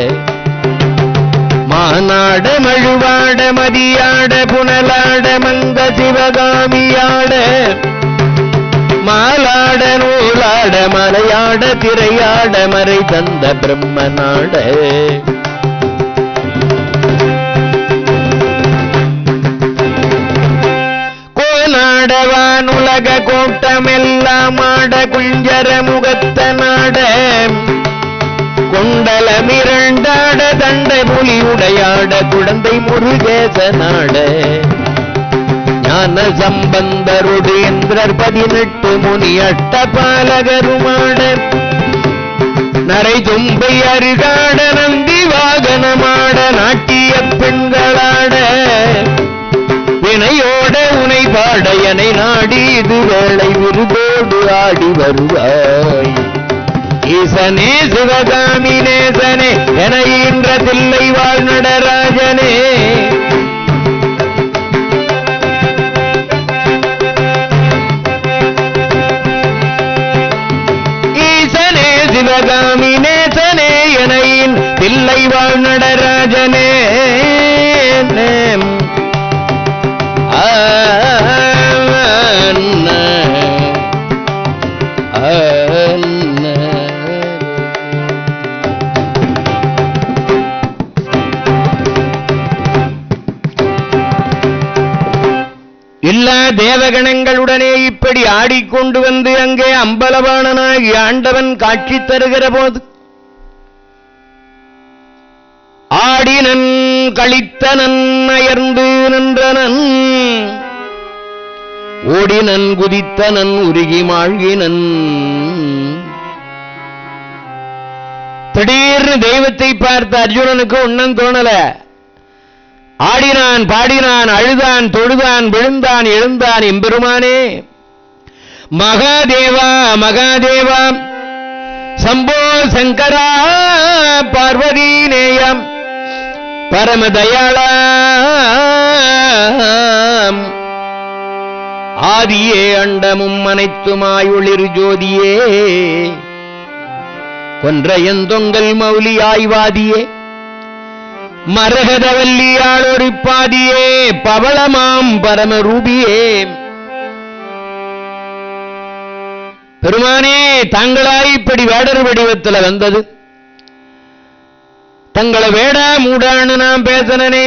மாநாட மழுவாட மதியாட புனலாட மங்க சிவகாமியாட மாலாட நூலாட மறையாட திரையாட மறை தந்த பிரம்மநாட கோநாடவானுலக கோட்டமெல்லாம் ஆட குஞ்சர முகத்த நாட கொண்டலமிரண்டாட தண்ட புலி உடையாட குழந்தை முருகேச நாட ஞான சம்பந்தருடு இந்திரர் 18 முனி அட்டபாலகருமாட நரை தும்பை அருகாட நந்தி வாகனமாட நாட்டிய பெண்களாட வினையோட உனை பாட எனை நாடி இது வேளை விருதோடு ஆடி வருவாய் ஈசனே சிவகாமி நேசனே என ஈன்ற தில்லை வாழ் நடராஜனே ஈசனே சிவகாமி நேசனே என தில்லை வாழ் நடராஜனே எல்லா தேவகணங்களுடனே இப்படி ஆடிக்கொண்டு வந்து அங்கே அம்பலவாணனாகி ஆண்டவன் காட்சி தருகிற போது ஆடினன் களித்தனன் அயர்ந்து நின்றனன் ஓடினன் குதித்தனன் உருகி மாழ்கினன் திடீர்னு தெய்வத்தை பார்த்த அர்ஜுனனுக்கு ஒன்னும் தோணல. ஆடினான், பாடினான், அழுதான், தொழுதான், விழுந்தான், எழுந்தான். எம்பெருமானே மகாதேவா மகாதேவா சம்போ சங்கரா பார்வதி நேயம் பரமதயாளா ஆதியே அண்டமும் அனைத்துமாய் ஒளிர் ஜோதியே கொன்றையந்தொங்கல் மௌலி ஆய்வாதியே மரகதவல்லியாளொரு பாதியே பவளமாம் பரமரூபியே. பெருமானே தாங்களாய் இப்படி வேடர் வடிவத்தில் வந்தது, தங்களை வேடா மூடான்னு நான் பேசனே,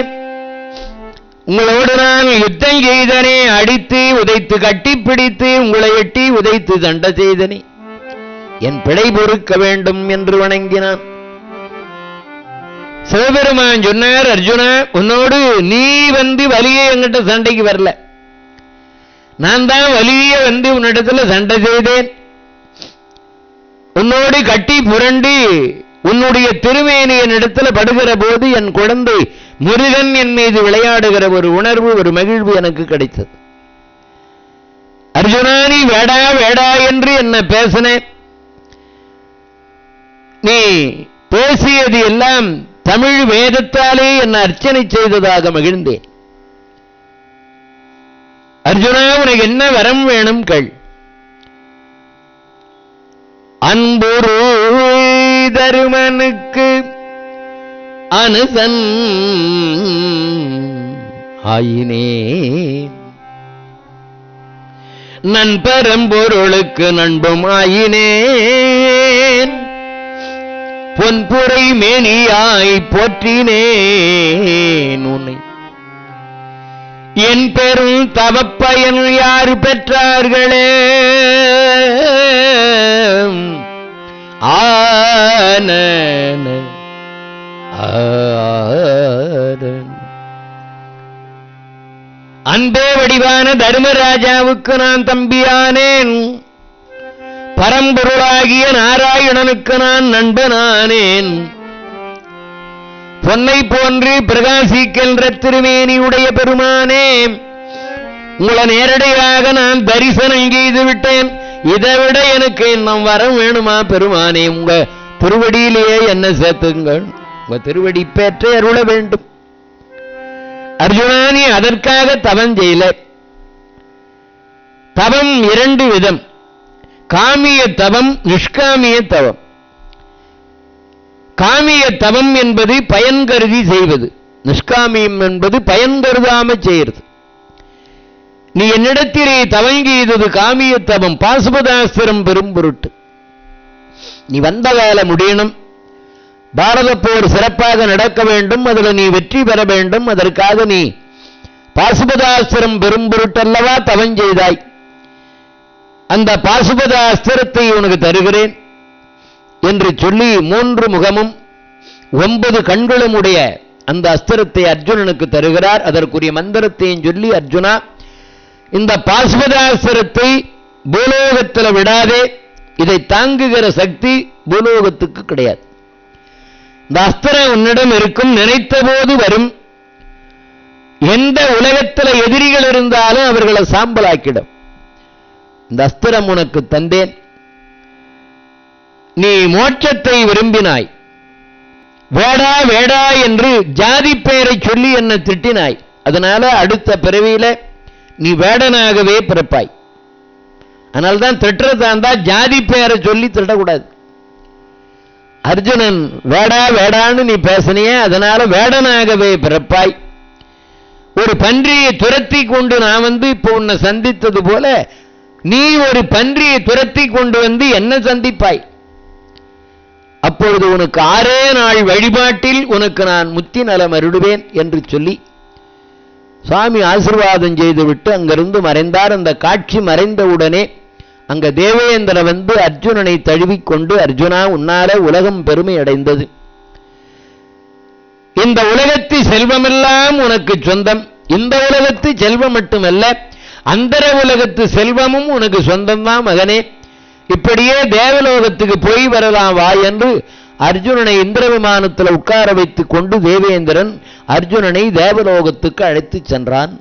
உங்களோடு நான் யுத்தம் செய்தனே, அடித்து உதைத்து கட்டிப்பிடித்து உங்களை எட்டி உதைத்து சண்டை செய்தனே, என் பிழை பொறுக்க வேண்டும் என்று வணங்கினான். சிவபெருமான் சொன்னார், அர்ஜுனா உன்னோடு நீ வந்து வலியே என்கிட்ட சண்டைக்கு வரல, நான் தான் வலிய வந்து உன்னிடத்துல சண்டை செய்தேன். உன்னோடு கட்டி புரண்டு உன்னுடைய திருமேனி என் இடத்துல படுகிற போது என் குழந்தை முருகன் என் மீது விளையாடுகிற ஒரு உணர்வு, ஒரு மகிழ்வு எனக்கு கிடைத்தது. அர்ஜுனா நீ வேடா வேடா என்று என்ன பேசின, நீ பேசியது எல்லாம் தமிழ் வேதத்தாலே என்ன அர்ச்சனை செய்ததாக மகிழ்ந்தேன். அர்ஜுனா உனக்கு என்ன வரம் வேணும் கேள். அன்புரு தருமனுக்கு அனுசன் ஆயினே, நண்பரம்பொருளுக்கு நண்பும் ஆயினேன், பொன்புரை மேனியாய் போற்றினேன் உன்னை. என் பெரும் தவப்பயன் யார் பெற்றார்களே, அன்பே வடிவான தர்மராஜாவுக்கு நான் தம்பியானேன், பரம்பொருளாகிய நாராயணனுக்கு நான் நண்பனானேன். பொன்னை போன்று பிரகாசிக்கின்ற திருமேனியுடைய பெருமானே, உங்களை நேரடியாக நான் தரிசனம் செய்து விட்டேன், இதைவிட எனக்கு இன்னும் வரம் வேணுமா பெருமானே, உங்க திருவடியிலேயே என்ன சேர்த்துங்கள், உங்க திருவடி பெற்று அருள வேண்டும். அர்ஜுனா நீ அதற்காக தவம் செய்யல. தவம் இரண்டு விதம், காமிய தவம், நிஷ்காமிய தவம். காமிய தவம் என்பது பயன் கருதி செய்வது, நிஷ்காமியம் என்பது பயன் கருதாம செய்யறது. நீ என்னிடத்திலே தவம் செய்தது காமிய தவம், பாசுபதாஸ்திரம் பெரும் பொருட்டு. நீ வந்த கால முடியணும், பாரத போர் சிறப்பாக நடக்க வேண்டும், அதில் நீ வெற்றி பெற வேண்டும், அதற்காக நீ பாசுபதாஸ்திரம் பெரும் பொருட்டல்லவா தவம் செய்தாய். அந்த பாசுபதாஸ்திரத்தை உனக்கு தருகிறேன் என்று சொல்லி 3 முகமும் 9 கண்களும் உடைய அந்த அஸ்திரத்தை அர்ஜுனனுக்கு தருகிறார். அதற்குரிய மந்திரத்தையும் சொல்லி, அர்ஜுனா இந்த பாசுபதாஸ்திரத்தை பூலோகத்தில் விடாதே, இதை தாங்குகிற சக்தி பூலோகத்துக்கு கிடையாது. இந்த அஸ்திரம் உன்னிடம் இருக்கும், நினைத்த போது வரும், எந்த உலகத்தில் எதிரிகள் இருந்தாலும் அவர்களை சாம்பலாக்கிடும். இந்த அஸ்திரம் உனக்கு தந்தேன், நீ மோட்சத்தை விரும்பினாய், வேடா வேடா என்று ஜாதி பெயரை சொல்லி என்ன திட்டினாய், அதனால அடுத்த பிறவியில நீ வேடனாகவே பிறப்பாய். அதனால்தான் திட்டத்தாந்தா ஜாதி பெயரை சொல்லி திட்டக்கூடாது. அர்ஜுனன் வேடா வேடான்னு நீ பேசினியே, அதனால வேடனாகவே பிறப்பாய். ஒரு பன்றியை துரத்தி கொண்டு நான் வந்து இப்போ உன்னை சந்தித்தது போல நீ ஒரு பன்றியை துரத்தி கொண்டு வந்து என்ன சந்திப்பாய். அப்பொழுது உனக்கு 6 நாள் வழிபாட்டில் உனக்கு நான் முத்தி நலம் அருடுவேன் என்று சொல்லி சுவாமி ஆசீர்வாதம் செய்துவிட்டு அங்கிருந்து மறைந்தார். அந்த காட்சி மறைந்தவுடனே அங்க தேவேந்திர வந்து அர்ஜுனனை தழுவிக்கொண்டு, அர்ஜுனா உன்னால உலகம் பெருமை அடைந்தது, இந்த உலகத்து செல்வமெல்லாம் உனக்கு சொந்தம், இந்த உலகத்து செல்வம் மட்டுமல்ல அந்தர உலகத்து செல்வமும் உனக்கு சொந்தம்தான் மகனே, இப்படியே தேவலோகத்துக்கு போய் வரலாம் வா என்று அர்ஜுனனை இந்திர விமானத்தில் உட்கார வைத்துக் கொண்டு தேவேந்திரன் அர்ஜுனனை தேவலோகத்துக்கு அழைத்து சென்றான்.